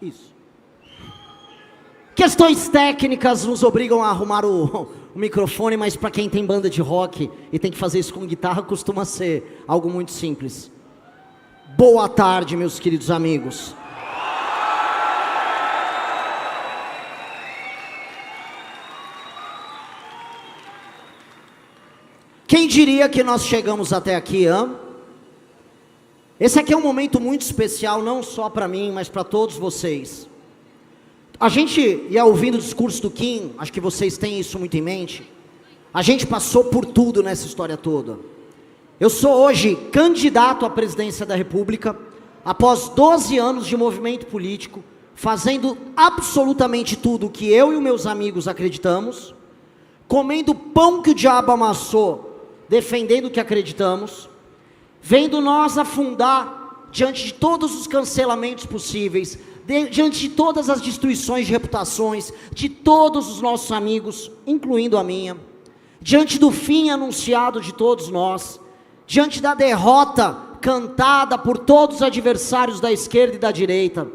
Isso. Questões técnicas nos obrigam a arrumar o microfone, mas para quem tem banda de rock e tem que fazer isso com guitarra, costuma ser algo muito simples. Boa tarde, meus queridos amigos. Quem diria que nós chegamos até aqui, hein? Esse aqui é um momento muito especial, não só para mim, mas para todos vocês. A gente ia ouvindo o discurso do Kim, acho que vocês têm isso muito em mente. A gente passou por tudo nessa história toda. Eu sou hoje candidato à presidência da República, após 12 anos de movimento político, fazendo absolutamente tudo o que eu e os meus amigos acreditamos, comendo pão que o diabo amassou, defendendo o que acreditamos, vendo nós afundar diante de todos os cancelamentos possíveis, diante de todas as destruições de reputações, de todos os nossos amigos, incluindo a minha, diante do fim anunciado de todos nós, diante da derrota cantada por todos os adversários da esquerda e da direita,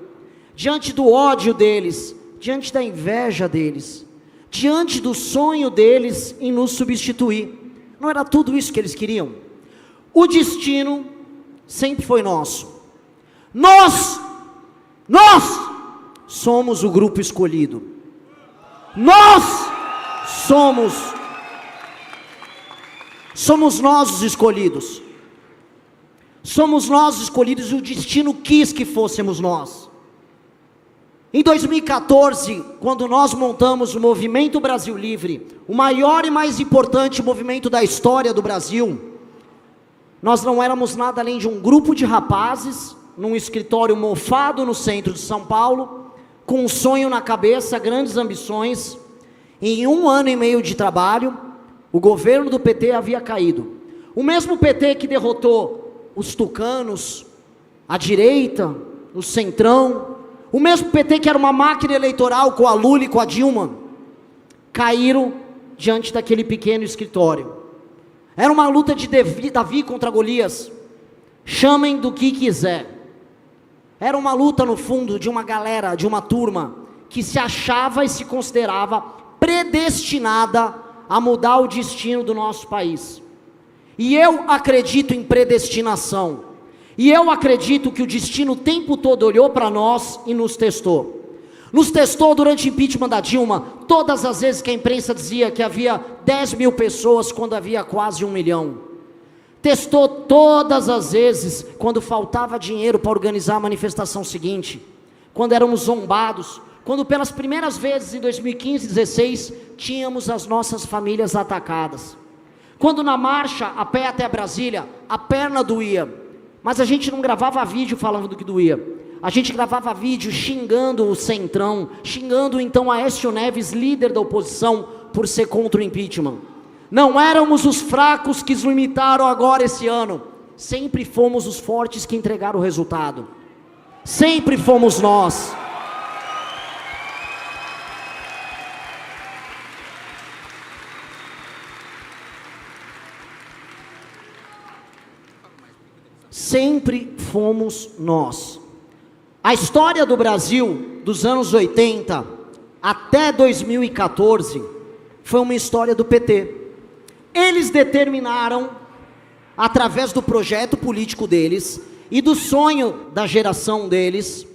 diante do ódio deles, diante da inveja deles, diante do sonho deles em nos substituir. Não era tudo isso que eles queriam? O destino sempre foi nosso. Nós somos o grupo escolhido. Nós somos nós os escolhidos. Somos nós os escolhidos e o destino quis que fôssemos nós. Em 2014, quando nós montamos o Movimento Brasil Livre, o maior e mais importante movimento da história do Brasil, nós não éramos nada além de um grupo de rapazes, num escritório mofado no centro de São Paulo, com um sonho na cabeça, grandes ambições. Em 1 ano e meio de trabalho, o governo do PT havia caído. O mesmo PT que derrotou os tucanos, a direita, o centrão, o mesmo PT que era uma máquina eleitoral com a Lula e com a Dilma, caíram diante daquele pequeno escritório. Era uma luta de Davi contra Golias, chamem do que quiser. Era uma luta no fundo de uma galera, de uma turma, que se achava e se considerava predestinada a mudar o destino do nosso país. E eu acredito em predestinação. E eu acredito que o destino o tempo todo olhou para nós e nos testou. Nos testou durante o impeachment da Dilma, todas as vezes que a imprensa dizia que havia 10 mil pessoas, quando havia quase 1 milhão. Testou todas as vezes quando faltava dinheiro para organizar a manifestação seguinte, quando éramos zombados, quando pelas primeiras vezes em 2015 e 2016, tínhamos as nossas famílias atacadas. Quando na marcha, a pé até Brasília, a perna doía. Mas a gente não gravava vídeo falando do que doía. A gente gravava vídeo xingando o Centrão, xingando então Aécio Neves, líder da oposição, por ser contra o impeachment. Não éramos os fracos que nos limitaram agora esse ano. Sempre fomos os fortes que entregaram o resultado. Sempre fomos nós. Sempre fomos nós. A história do Brasil, dos anos 80 até 2014, foi uma história do PT. Eles determinaram, através do projeto político deles, e do sonho da geração deles,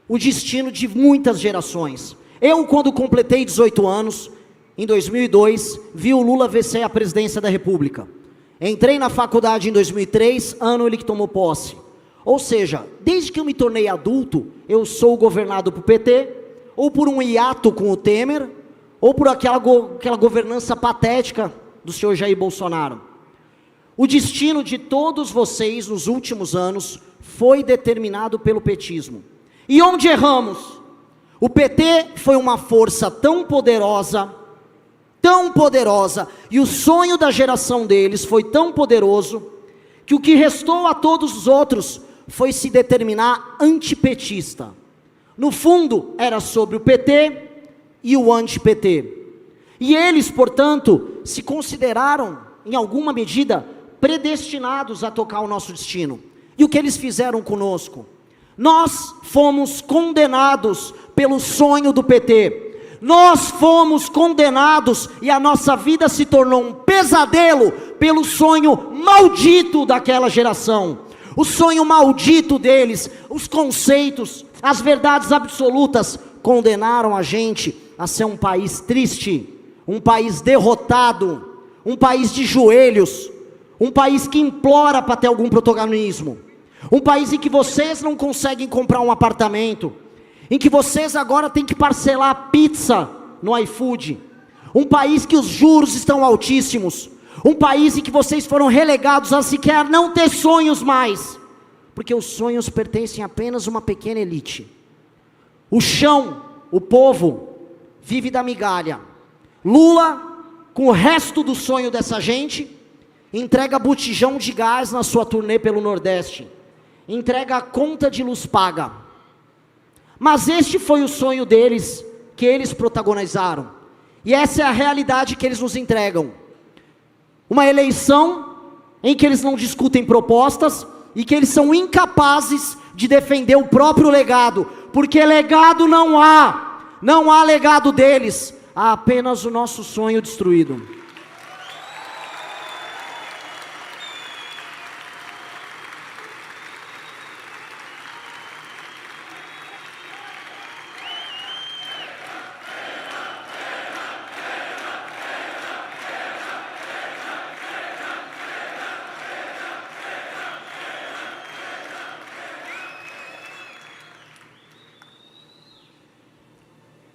o destino de muitas gerações. Eu, quando completei 18 anos, em 2002, vi o Lula vencer a presidência da República. Entrei na faculdade em 2003, ano ele que tomou posse. Ou seja, desde que eu me tornei adulto, eu sou governado por PT, ou por um hiato com o Temer, ou por aquela governança patética do senhor Jair Bolsonaro. O destino de todos vocês nos últimos anos foi determinado pelo petismo. E onde erramos? O PT foi uma força tão poderosa, e o sonho da geração deles foi tão poderoso, que o que restou a todos os outros foi se determinar antipetista. No fundo, era sobre o PT e o anti-PT. E eles, portanto, se consideraram, em alguma medida, predestinados a tocar o nosso destino. E o que eles fizeram conosco? Nós fomos condenados pelo sonho do PT. Nós fomos condenados e a nossa vida se tornou um pesadelo pelo sonho maldito daquela geração. O sonho maldito deles, os conceitos, as verdades absolutas condenaram a gente a ser um país triste, um país derrotado, um país de joelhos, um país que implora para ter algum protagonismo, um país em que vocês não conseguem comprar um apartamento, em que vocês agora têm que parcelar a pizza no iFood, um país que os juros estão altíssimos, um país em que vocês foram relegados a sequer não ter sonhos mais, porque os sonhos pertencem apenas a uma pequena elite. O chão, o povo, vive da migalha. Lula, com o resto do sonho dessa gente, entrega botijão de gás na sua turnê pelo Nordeste, entrega a conta de luz paga. Mas este foi o sonho deles, que eles protagonizaram. E essa é a realidade que eles nos entregam. Uma eleição em que eles não discutem propostas e que eles são incapazes de defender o próprio legado, porque legado não há legado deles, há apenas o nosso sonho destruído.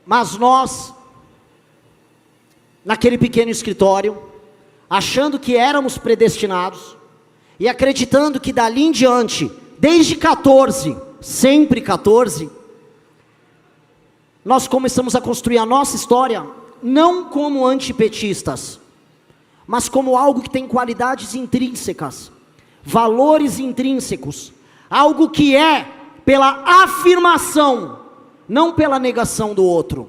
Mas nós, naquele pequeno escritório, achando que éramos predestinados, e acreditando que dali em diante, desde 14, sempre 14, nós começamos a construir a nossa história, não como antipetistas, mas como algo que tem qualidades intrínsecas, valores intrínsecos, algo que é pela afirmação, não pela negação do outro.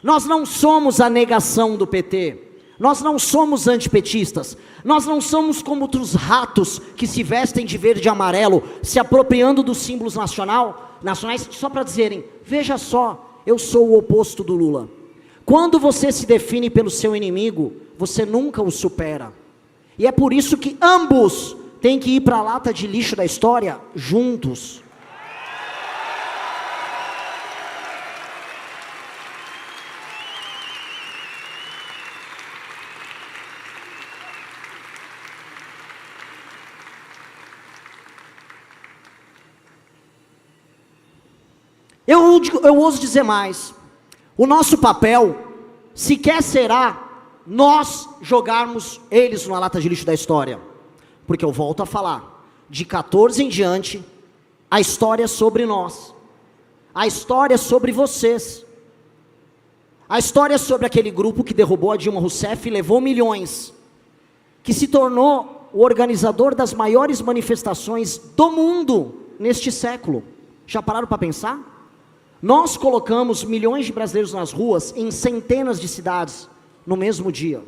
Nós não somos a negação do PT, nós não somos antipetistas, nós não somos como outros ratos que se vestem de verde e amarelo, se apropriando dos símbolos nacionais, só para dizerem, veja só, eu sou o oposto do Lula. Quando você se define pelo seu inimigo, você nunca o supera. E é por isso que ambos têm que ir para a lata de lixo da história juntos. Eu ouso dizer mais, o nosso papel sequer será nós jogarmos eles na lata de lixo da história, porque eu volto a falar, de 14 em diante, a história é sobre nós, a história é sobre vocês, a história é sobre aquele grupo que derrubou a Dilma Rousseff e levou milhões, que se tornou o organizador das maiores manifestações do mundo neste século. Já pararam para pensar? Nós colocamos milhões de brasileiros nas ruas, em centenas de cidades, no mesmo dia.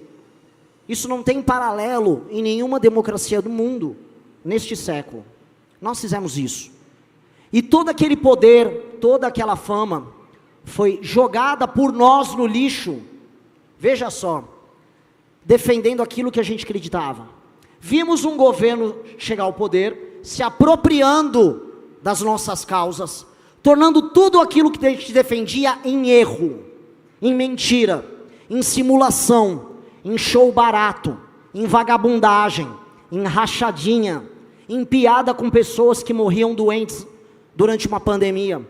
Isso não tem paralelo em nenhuma democracia do mundo, neste século. Nós fizemos isso. E todo aquele poder, toda aquela fama, foi jogada por nós no lixo, veja só, defendendo aquilo que a gente acreditava. Vimos um governo chegar ao poder, se apropriando das nossas causas, tornando tudo aquilo que a gente defendia em erro, em mentira, em simulação, em show barato, em vagabundagem, em rachadinha, em piada com pessoas que morriam doentes durante uma pandemia,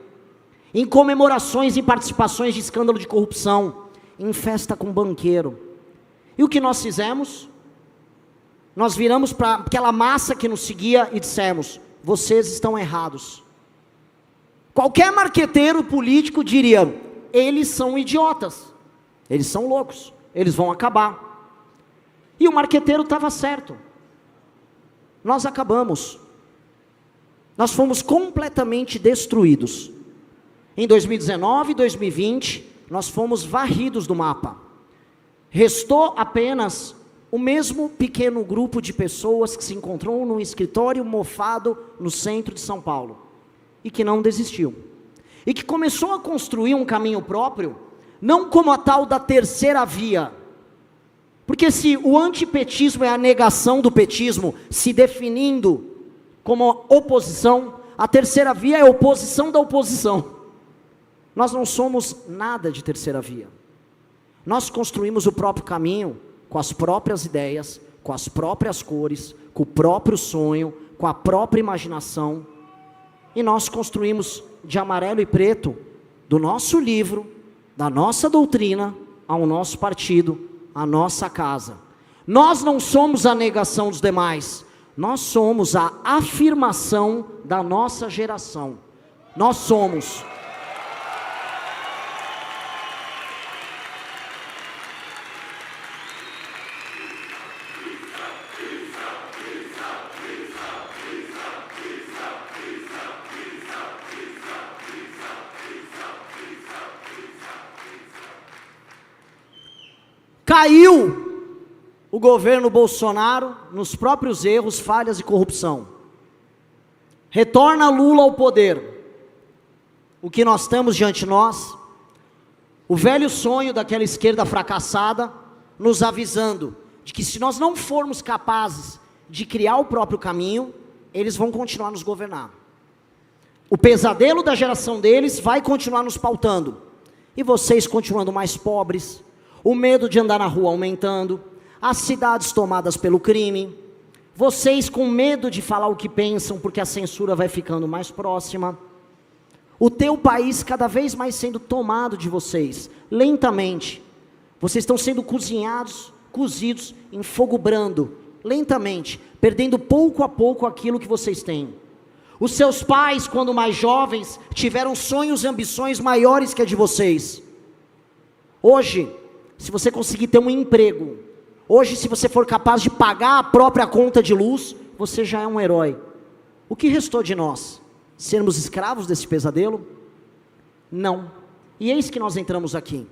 em comemorações e participações de escândalo de corrupção, em festa com banqueiro. E o que nós fizemos? Nós viramos para aquela massa que nos seguia e dissemos, vocês estão errados. Qualquer marqueteiro político diria, eles são idiotas, eles são loucos, eles vão acabar. E o marqueteiro estava certo. Nós acabamos. Nós fomos completamente destruídos. Em 2019 e 2020, nós fomos varridos do mapa. Restou apenas o mesmo pequeno grupo de pessoas que se encontrou num escritório mofado no centro de São Paulo. e que não desistiu. E que começou a construir um caminho próprio, não como a tal da terceira via. Porque se o antipetismo é a negação do petismo, se definindo como oposição, a terceira via é a oposição da oposição. Nós não somos nada de terceira via. Nós construímos o próprio caminho, com as próprias ideias, com as próprias cores, com o próprio sonho, com a própria imaginação. E nós construímos de amarelo e preto, do nosso livro, da nossa doutrina, ao nosso partido, a nossa casa. Nós não somos a negação dos demais, nós somos a afirmação da nossa geração. Nós somos. Caiu o governo Bolsonaro nos próprios erros, falhas e corrupção. Retorna Lula ao poder. O que nós temos diante de nós? O velho sonho daquela esquerda fracassada, nos avisando de que se nós não formos capazes de criar o próprio caminho, eles vão continuar nos governar. O pesadelo da geração deles vai continuar nos pautando. E vocês continuando mais pobres, o medo de andar na rua aumentando, as cidades tomadas pelo crime, vocês com medo de falar o que pensam, porque a censura vai ficando mais próxima, o teu país cada vez mais sendo tomado de vocês, lentamente, vocês estão sendo cozidos em fogo brando, lentamente, perdendo pouco a pouco aquilo que vocês têm. Os seus pais, quando mais jovens, tiveram sonhos e ambições maiores que a de vocês. Hoje, se você conseguir ter um emprego, hoje se você for capaz de pagar a própria conta de luz, você já é um herói. O que restou de nós? Sermos escravos desse pesadelo? Não. E eis que nós entramos aqui.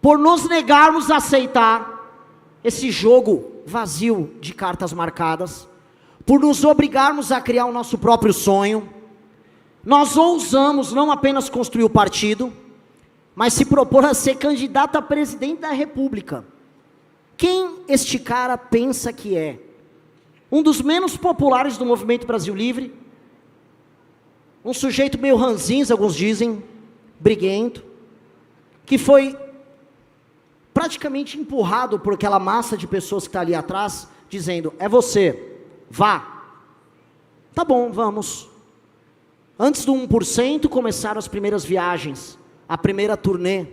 Por nos negarmos a aceitar esse jogo vazio de cartas marcadas, por nos obrigarmos a criar o nosso próprio sonho, nós ousamos não apenas construir o partido, mas se propor a ser candidato a presidente da república. Quem este cara pensa que é? Um dos menos populares do movimento Brasil Livre, um sujeito meio ranzinza, alguns dizem, briguento, que foi praticamente empurrado por aquela massa de pessoas que está ali atrás, dizendo, é você, vá. Tá bom, vamos. Antes do 1%, começaram as primeiras viagens, a primeira turnê,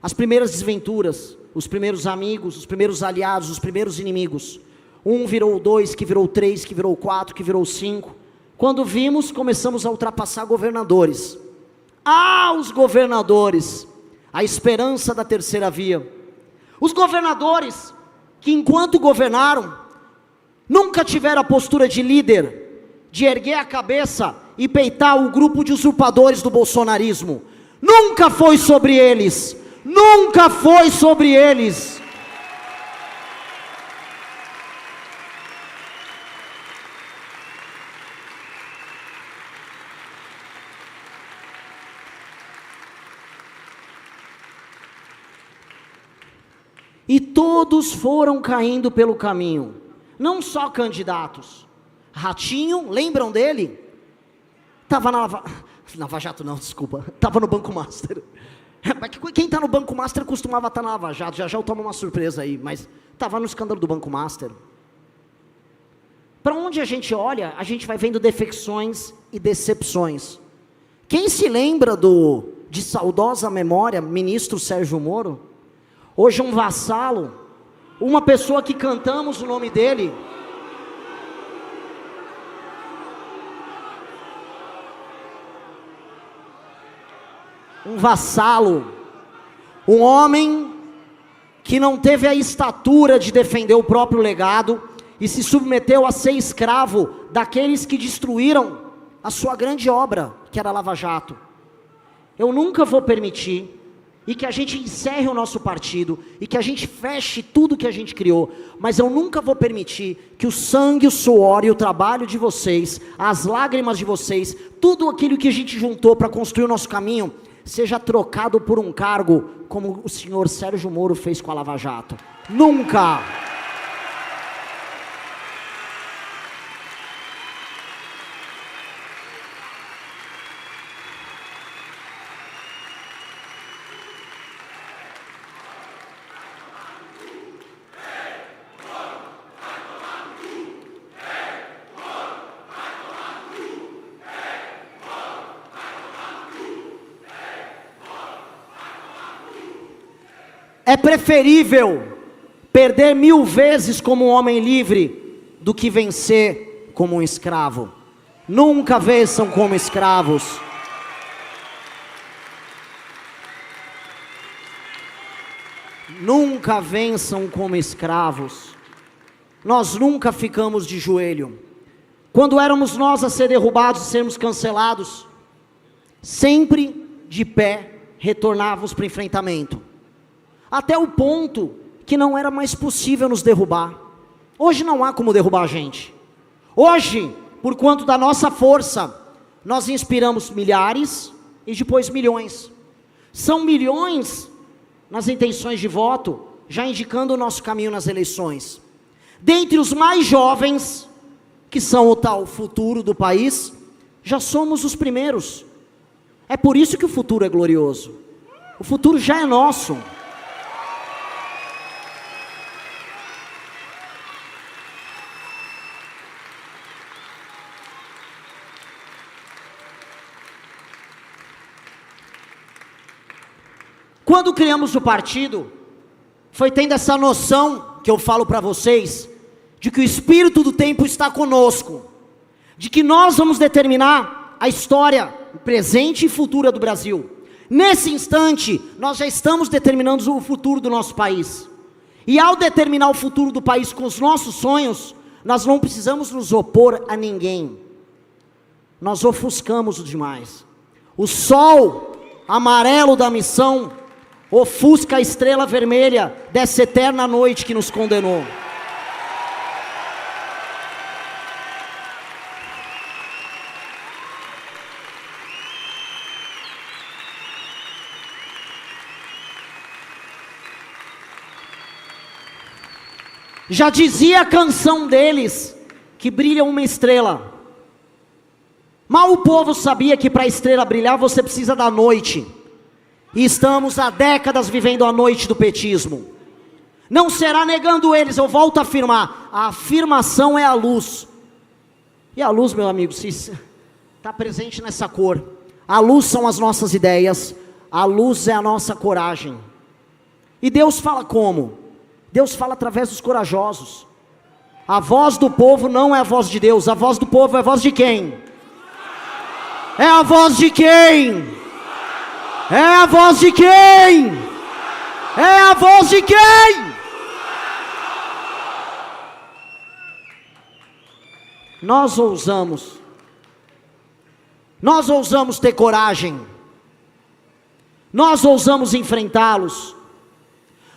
as primeiras desventuras, os primeiros amigos, os primeiros aliados, os primeiros inimigos. 1 virou 2, que virou 3, que virou 4, que virou 5. Quando vimos, começamos a ultrapassar governadores. Os governadores, a esperança da terceira via. Os governadores, que enquanto governaram, nunca tiveram a postura de líder, de erguer a cabeça e peitar o grupo de usurpadores do bolsonarismo. Nunca foi sobre eles, nunca foi sobre eles. E todos foram caindo pelo caminho, não só candidatos. Ratinho, lembram dele? Estava na Lava Jato não, desculpa, estava no Banco Master. Quem está no Banco Master costumava estar na Lava Jato, já eu tomo uma surpresa aí, mas estava no escândalo do Banco Master. Para onde a gente olha, a gente vai vendo defecções e decepções. Quem se lembra de saudosa memória, ministro Sérgio Moro? Hoje um vassalo, uma pessoa que cantamos o nome dele. Um vassalo, um homem que não teve a estatura de defender o próprio legado e se submeteu a ser escravo daqueles que destruíram a sua grande obra, que era a Lava Jato. Eu nunca vou permitir e que a gente encerre o nosso partido, e que a gente feche tudo que a gente criou, mas eu nunca vou permitir que o sangue, o suor e o trabalho de vocês, as lágrimas de vocês, tudo aquilo que a gente juntou para construir o nosso caminho, seja trocado por um cargo, como o senhor Sérgio Moro fez com a Lava Jato. Nunca! É preferível perder 1000 vezes como um homem livre do que vencer como um escravo. Nunca vençam como escravos. Nunca vençam como escravos. Nós nunca ficamos de joelho. Quando éramos nós a ser derrubados e sermos cancelados, sempre de pé retornávamos para o enfrentamento. Até o ponto que não era mais possível nos derrubar. Hoje não há como derrubar a gente. Hoje, por quanto da nossa força, nós inspiramos milhares e depois milhões. São milhões nas intenções de voto, já indicando o nosso caminho nas eleições. Dentre os mais jovens, que são o tal futuro do país, já somos os primeiros. É por isso que o futuro é glorioso. O futuro já é nosso. Quando criamos o partido, foi tendo essa noção, que eu falo para vocês, de que o espírito do tempo está conosco, de que nós vamos determinar a história presente e futura do Brasil. Nesse instante, nós já estamos determinando o futuro do nosso país, e ao determinar o futuro do país com os nossos sonhos, nós não precisamos nos opor a ninguém, nós ofuscamos o demais. O sol amarelo da missão ofusca a estrela vermelha dessa eterna noite que nos condenou. Já dizia a canção deles, que brilha uma estrela. Mal o povo sabia que para a estrela brilhar você precisa da noite. E estamos há décadas vivendo a noite do petismo. Não será negando eles, eu volto a afirmar. A afirmação é a luz. E a luz, meu amigo, está presente nessa cor. A luz são as nossas ideias. A luz é a nossa coragem. E Deus fala como? Deus fala através dos corajosos. A voz do povo não é a voz de Deus. A voz do povo é a voz de quem? É a voz de quem? É a voz de quem? É a voz de quem? Nós ousamos ter coragem, nós ousamos enfrentá-los.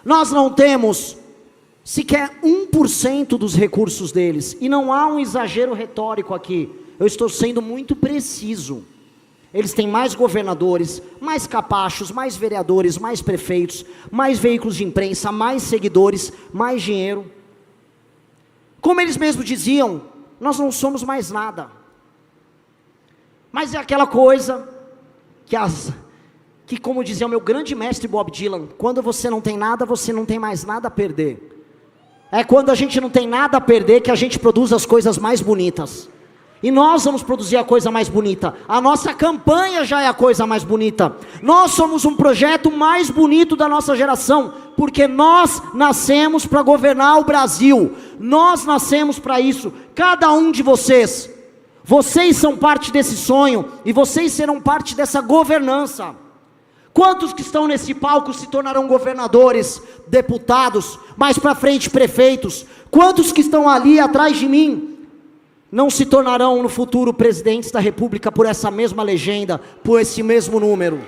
Nós não temos sequer 1% dos recursos deles, e não há um exagero retórico aqui, eu estou sendo muito preciso. Eles têm mais governadores, mais capachos, mais vereadores, mais prefeitos, mais veículos de imprensa, mais seguidores, mais dinheiro. Como eles mesmos diziam, nós não somos mais nada. Mas é aquela coisa que como dizia o meu grande mestre Bob Dylan, quando você não tem nada, você não tem mais nada a perder. É quando a gente não tem nada a perder que a gente produz as coisas mais bonitas. E nós vamos produzir a coisa mais bonita. A nossa campanha já é a coisa mais bonita. Nós somos um projeto mais bonito da nossa geração, porque nós nascemos para governar o Brasil. Nós nascemos para isso. Cada um de vocês, vocês são parte desse sonho, e vocês serão parte dessa governança. Quantos que estão nesse palco se tornarão governadores, deputados, mais para frente prefeitos? Quantos que estão ali atrás de mim não se tornarão no futuro presidentes da república por essa mesma legenda, por esse mesmo número?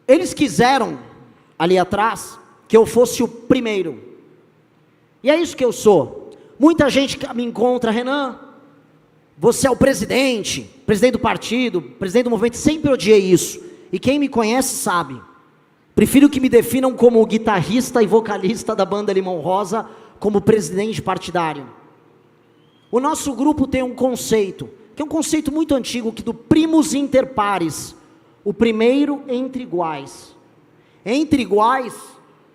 Eles quiseram, ali atrás, que eu fosse o primeiro. E é isso que eu sou. Muita gente me encontra, Renan, você é o presidente do partido, presidente do movimento, sempre odiei isso. E quem me conhece sabe. Prefiro que me definam como guitarrista e vocalista da banda Limão Rosa, como presidente partidário. O nosso grupo tem um conceito, que é um conceito muito antigo, que do primus inter pares, o primeiro entre iguais. Entre iguais,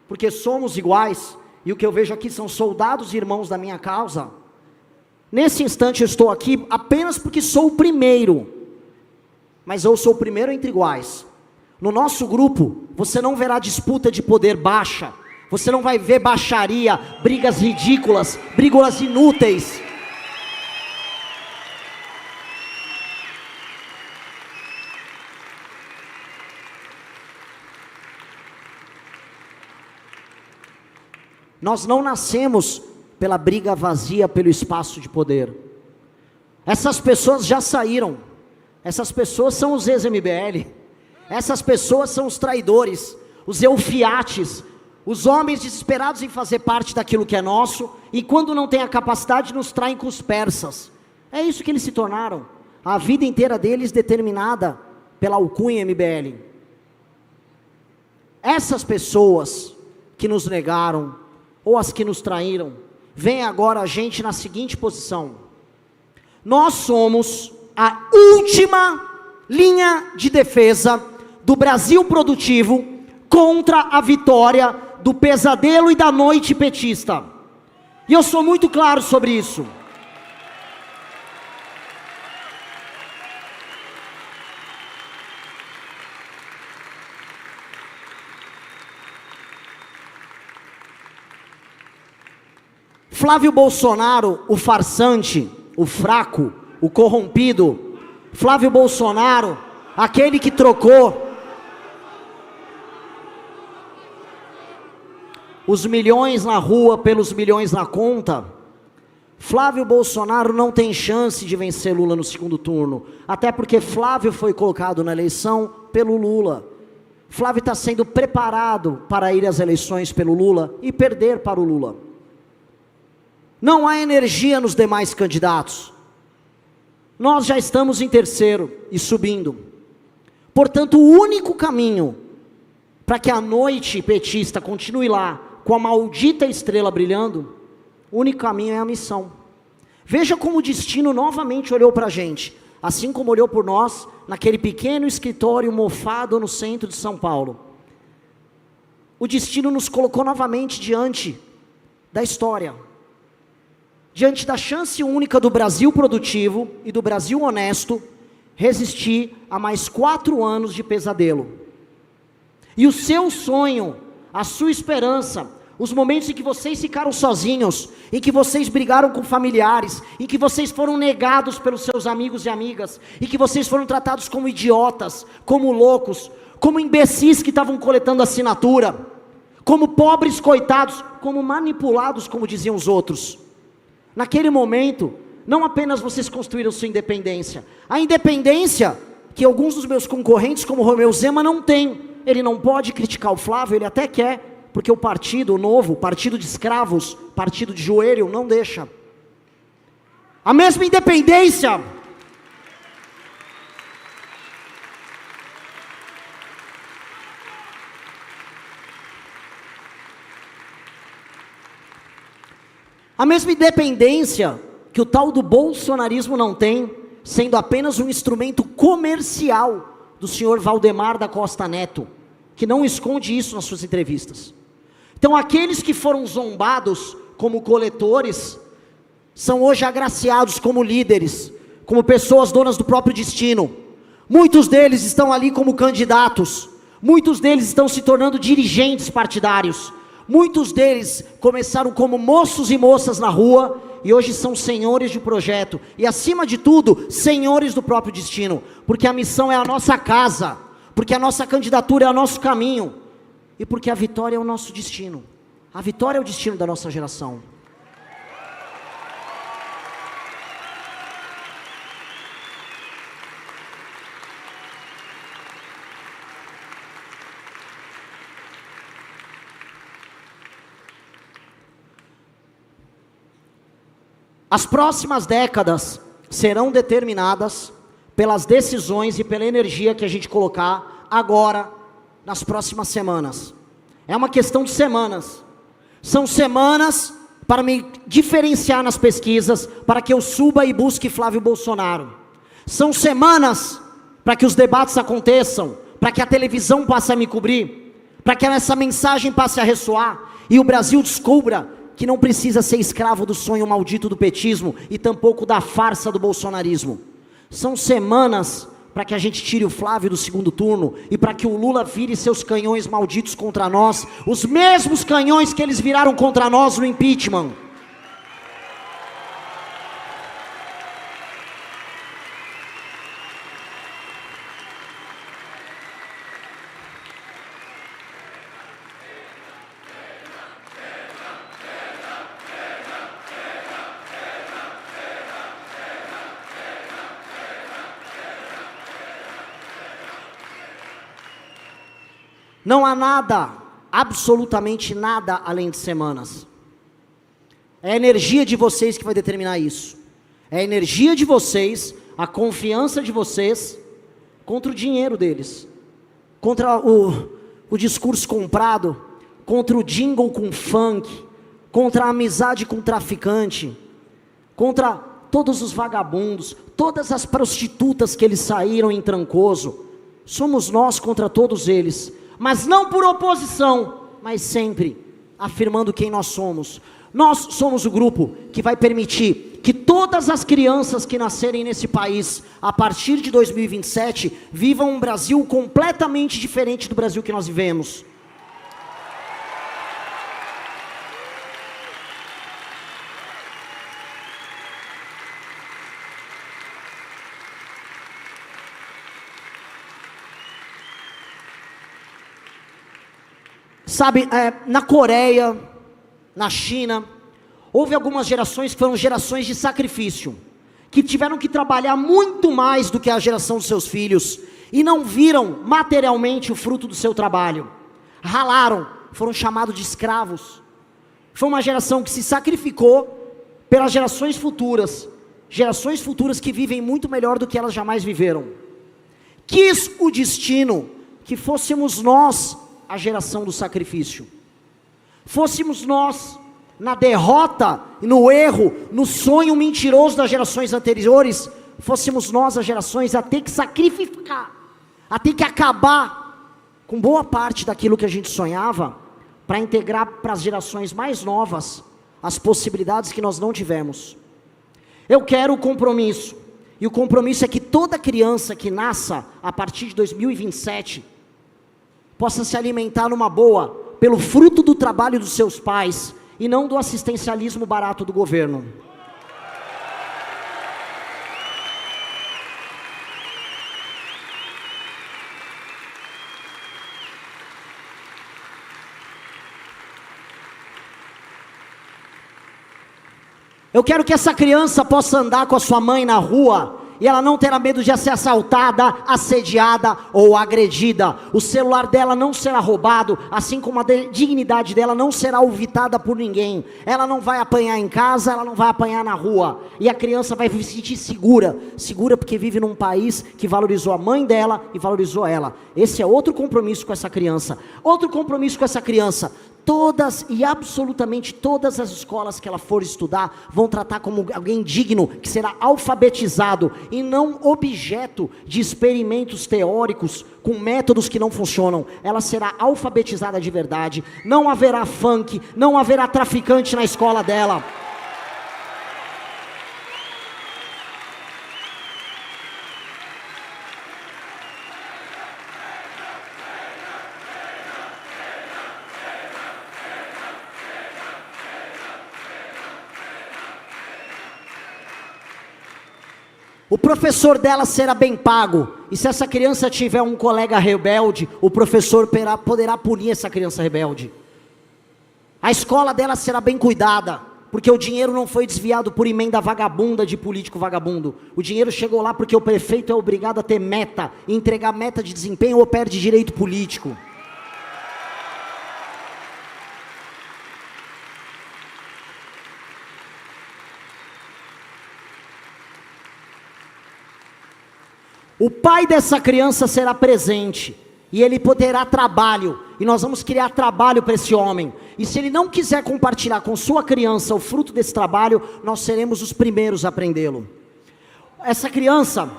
porque somos iguais, e o que eu vejo aqui são soldados e irmãos da minha causa. Nesse instante eu estou aqui apenas porque sou o primeiro, mas eu sou o primeiro entre iguais. No nosso grupo, você não verá disputa de poder baixa, você não vai ver baixaria, brigas ridículas, brigas inúteis. Nós não nascemos pela briga vazia, pelo espaço de poder. Essas pessoas já saíram. Essas pessoas são os ex-MBL. Essas pessoas são os traidores, os eufiates, os homens desesperados em fazer parte daquilo que é nosso, e quando não têm a capacidade, nos traem com os persas. É isso que eles se tornaram. A vida inteira deles determinada pela alcunha MBL. Essas pessoas que nos negaram, ou as que nos traíram, vem agora a gente na seguinte posição: nós somos a última linha de defesa do Brasil produtivo contra a vitória do pesadelo e da noite petista, e eu sou muito claro sobre isso. Flávio Bolsonaro, o farsante, o fraco, o corrompido, Flávio Bolsonaro, aquele que trocou os milhões na rua pelos milhões na conta, Flávio Bolsonaro não tem chance de vencer Lula no segundo turno, até porque Flávio foi colocado na eleição pelo Lula. Flávio está sendo preparado para ir às eleições pelo Lula e perder para o Lula. Não há energia nos demais candidatos. Nós já estamos em terceiro e subindo. Portanto, o único caminho para que a noite petista continue lá, com a maldita estrela brilhando, o único caminho é a missão. Veja como o destino novamente olhou para a gente, assim como olhou por nós, naquele pequeno escritório mofado no centro de São Paulo. O destino nos colocou novamente diante da história, diante da chance única do Brasil produtivo e do Brasil honesto, resistir a mais 4 anos de pesadelo. E o seu sonho, a sua esperança, os momentos em que vocês ficaram sozinhos, em que vocês brigaram com familiares, em que vocês foram negados pelos seus amigos e amigas, em que vocês foram tratados como idiotas, como loucos, como imbecis que estavam coletando assinatura, como pobres coitados, como manipulados, como diziam os outros. Naquele momento, não apenas vocês construíram sua independência, a independência que alguns dos meus concorrentes, como Romeu Zema, não tem. Ele não pode criticar o Flávio, ele até quer, porque o partido novo, partido de escravos, partido de joelho, não deixa. A mesma independência que o tal do bolsonarismo não tem, sendo apenas um instrumento comercial do senhor Valdemar da Costa Neto, que não esconde isso nas suas entrevistas. Então aqueles que foram zombados como coletores, são hoje agraciados como líderes, como pessoas donas do próprio destino. Muitos deles estão ali como candidatos, muitos deles estão se tornando dirigentes partidários, muitos deles começaram como moços e moças na rua, e hoje são senhores de projeto, e acima de tudo, senhores do próprio destino, porque a missão é a nossa casa, porque a nossa candidatura é o nosso caminho, e porque a vitória é o nosso destino. A vitória é o destino da nossa geração. As próximas décadas serão determinadas pelas decisões e pela energia que a gente colocar agora, nas próximas semanas. É uma questão de semanas. São semanas para me diferenciar nas pesquisas, para que eu suba e busque Flávio Bolsonaro. São semanas para que os debates aconteçam, para que a televisão passe a me cobrir, para que essa mensagem passe a ressoar, e o Brasil descubra que não precisa ser escravo do sonho maldito do petismo, e tampouco da farsa do bolsonarismo. São semanas para que a gente tire o Flávio do segundo turno, e para que o Lula vire seus canhões malditos contra nós, os mesmos canhões que eles viraram contra nós no impeachment. Não há nada, absolutamente nada além de semanas. É a energia de vocês que vai determinar isso. É a energia de vocês, a confiança de vocês, contra o dinheiro deles. Contra o discurso comprado, contra o jingle com funk, contra a amizade com traficante, contra todos os vagabundos, todas as prostitutas que eles saíram em Trancoso. Somos nós contra todos eles. Mas não por oposição, mas sempre afirmando quem nós somos. Nós somos o grupo que vai permitir que todas as crianças que nascerem nesse país, a partir de 2027, vivam um Brasil completamente diferente do Brasil que nós vivemos. Sabe, na Coreia, na China, houve algumas gerações que foram gerações de sacrifício, que tiveram que trabalhar muito mais do que a geração dos seus filhos, e não viram materialmente o fruto do seu trabalho, ralaram, foram chamados de escravos. Foi uma geração que se sacrificou pelas gerações futuras que vivem muito melhor do que elas jamais viveram. Quis o destino que fôssemos nós a geração do sacrifício, fôssemos nós, na derrota, no erro, no sonho mentiroso das gerações anteriores, fôssemos nós as gerações a ter que sacrificar, a ter que acabar com boa parte daquilo que a gente sonhava, para integrar para as gerações mais novas, as possibilidades que nós não tivemos. Eu quero o compromisso, e o compromisso é que toda criança que nasça a partir de 2027, possa se alimentar numa boa, pelo fruto do trabalho dos seus pais, e não do assistencialismo barato do governo. Eu quero que essa criança possa andar com a sua mãe na rua, e ela não terá medo de ser assaltada, assediada ou agredida. O celular dela não será roubado, assim como a dignidade dela não será ulvitada por ninguém. Ela não vai apanhar em casa, ela não vai apanhar na rua. E a criança vai se sentir segura porque vive num país que valorizou a mãe dela e valorizou ela. Esse é outro compromisso com essa criança. Outro compromisso com essa criança: todas e absolutamente todas as escolas que ela for estudar vão tratar como alguém digno, que será alfabetizado e não objeto de experimentos teóricos com métodos que não funcionam. Ela será alfabetizada de verdade. Não haverá funk, não haverá traficante na escola dela. O professor dela será bem pago, e se essa criança tiver um colega rebelde, o professor poderá punir essa criança rebelde. A escola dela será bem cuidada, porque o dinheiro não foi desviado por emenda vagabunda de político vagabundo. O dinheiro chegou lá porque o prefeito é obrigado a ter meta, e entregar meta de desempenho ou perde direito político. O pai dessa criança será presente, e ele poderá trabalho, e nós vamos criar trabalho para esse homem. E se ele não quiser compartilhar com sua criança o fruto desse trabalho, nós seremos os primeiros a aprendê-lo. Essa criança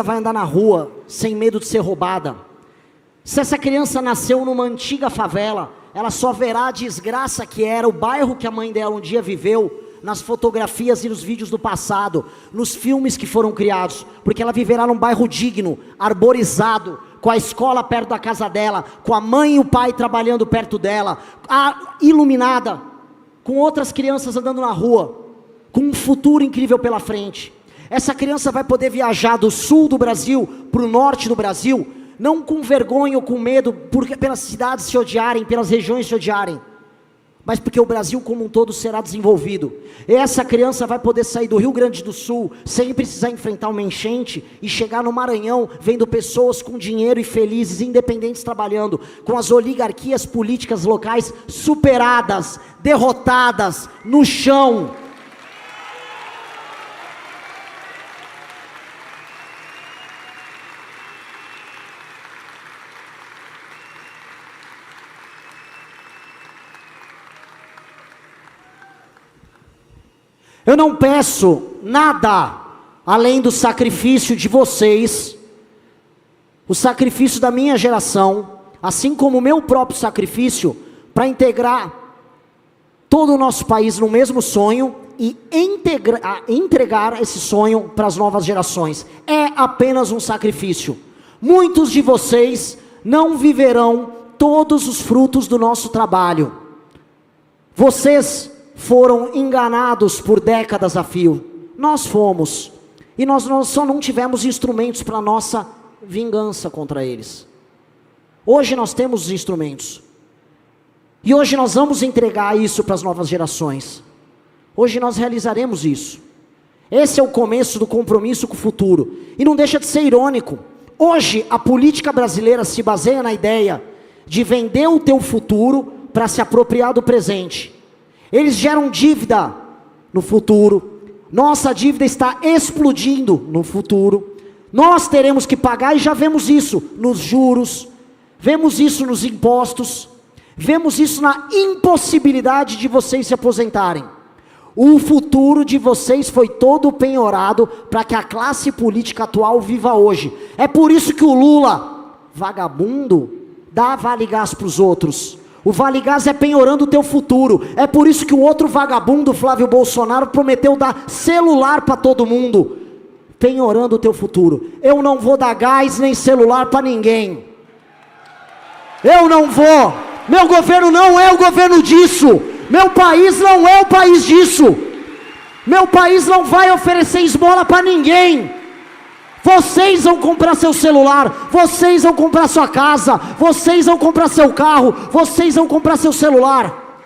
vai andar na rua sem medo de ser roubada. Se essa criança nasceu numa antiga favela, ela só verá a desgraça que era o bairro que a mãe dela um dia viveu, nas fotografias e nos vídeos do passado, nos filmes que foram criados, porque ela viverá num bairro digno, arborizado, com a escola perto da casa dela, com a mãe e o pai trabalhando perto dela, iluminada, com outras crianças andando na rua, com um futuro incrível pela frente. Essa criança vai poder viajar do sul do Brasil para o norte do Brasil, não com vergonha ou com medo, pelas cidades se odiarem, pelas regiões se odiarem, mas porque o Brasil como um todo será desenvolvido. E essa criança vai poder sair do Rio Grande do Sul, sem precisar enfrentar uma enchente, e chegar no Maranhão, vendo pessoas com dinheiro e felizes, independentes trabalhando, com as oligarquias políticas locais superadas, derrotadas, no chão. Eu não peço nada além do sacrifício de vocês, o sacrifício da minha geração, assim como o meu próprio sacrifício, para integrar todo o nosso país no mesmo sonho e entregar esse sonho para as novas gerações. É apenas um sacrifício. Muitos de vocês não viverão todos os frutos do nosso trabalho. Vocês foram enganados por décadas a fio. Nós fomos. E nós só não tivemos instrumentos para nossa vingança contra eles. Hoje nós temos os instrumentos. E hoje nós vamos entregar isso para as novas gerações. Hoje nós realizaremos isso. Esse é o começo do compromisso com o futuro. E não deixa de ser irônico. Hoje a política brasileira se baseia na ideia de vender o teu futuro para se apropriar do presente. Eles geram dívida no futuro, nossa dívida está explodindo no futuro, nós teremos que pagar e já vemos isso nos juros, vemos isso nos impostos, vemos isso na impossibilidade de vocês se aposentarem. O futuro de vocês foi todo penhorado para que a classe política atual viva hoje. É por isso que o Lula, vagabundo, dá vale gás para os outros. O Vale Gás é penhorando o teu futuro. É por isso que o outro vagabundo, Flávio Bolsonaro, prometeu dar celular para todo mundo, penhorando o teu futuro. Eu não vou dar gás nem celular para ninguém. Eu não vou. Meu governo não é o governo disso. Meu país não é o país disso. Meu país não vai oferecer esmola para ninguém. Vocês vão comprar seu celular, vocês vão comprar sua casa, vocês vão comprar seu carro, vocês vão comprar seu celular.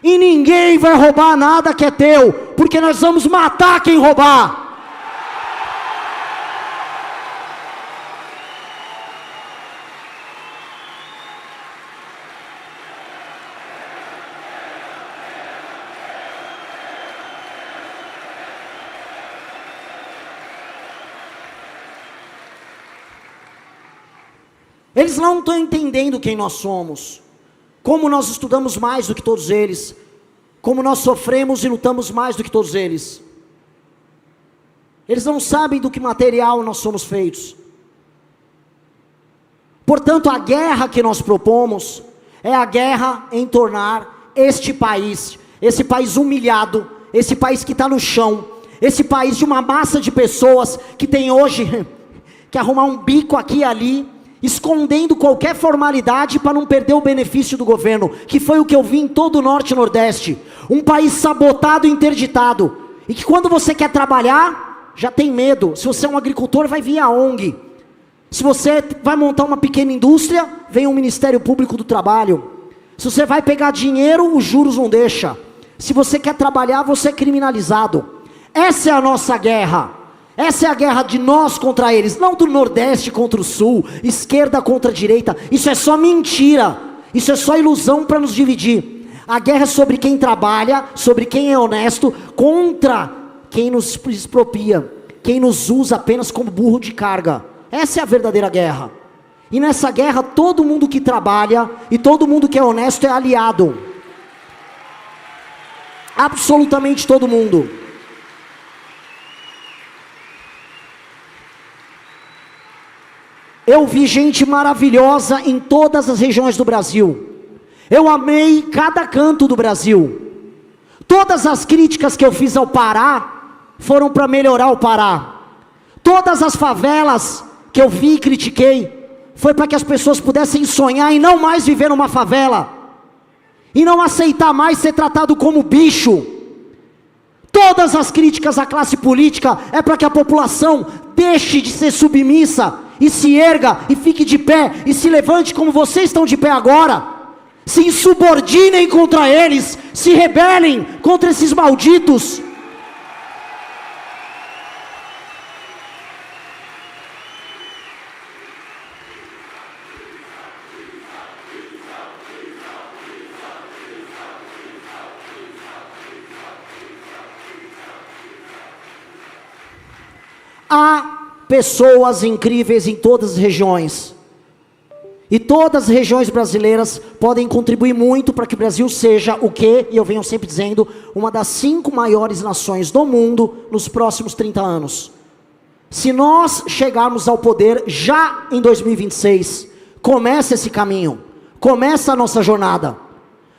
E ninguém vai roubar nada que é teu, porque nós vamos matar quem roubar. Eles não estão entendendo quem nós somos, como nós estudamos mais do que todos eles, como nós sofremos e lutamos mais do que todos eles. Eles não sabem do que material nós somos feitos. Portanto, a guerra que nós propomos é a guerra em tornar este país, esse país humilhado, esse país que está no chão, esse país de uma massa de pessoas que tem hoje que arrumar um bico aqui e ali, escondendo qualquer formalidade para não perder o benefício do governo, que foi o que eu vi em todo o Norte e Nordeste. Um país sabotado e interditado, e que quando você quer trabalhar, já tem medo. Se você é um agricultor, vai vir a ONG. Se você vai montar uma pequena indústria, vem o Ministério Público do Trabalho. Se você vai pegar dinheiro, os juros não deixam. Se você quer trabalhar, você é criminalizado. Essa é a nossa guerra. Essa é a guerra de nós contra eles, não do Nordeste contra o Sul, esquerda contra a direita. Isso é só mentira, isso é só ilusão para nos dividir. A guerra é sobre quem trabalha, sobre quem é honesto, contra quem nos expropria, quem nos usa apenas como burro de carga. Essa é a verdadeira guerra. E nessa guerra todo mundo que trabalha e todo mundo que é honesto é aliado. Absolutamente todo mundo. Eu vi gente maravilhosa em todas as regiões do Brasil. Eu amei cada canto do Brasil. Todas as críticas que eu fiz ao Pará foram para melhorar o Pará. Todas as favelas que eu vi e critiquei foi para que as pessoas pudessem sonhar e não mais viver numa favela. E não aceitar mais ser tratado como bicho. Todas as críticas à classe política é para que a população deixe de ser submissa e se erga e fique de pé e se levante como vocês estão de pé agora. Se insubordinem contra eles, se rebelem contra esses malditos. Há pessoas incríveis em todas as regiões. E todas as regiões brasileiras podem contribuir muito para que o Brasil seja o que, e eu venho sempre dizendo, uma das 5 maiores nações do mundo nos próximos 30 anos. Se nós chegarmos ao poder já em 2026, começa esse caminho, começa a nossa jornada.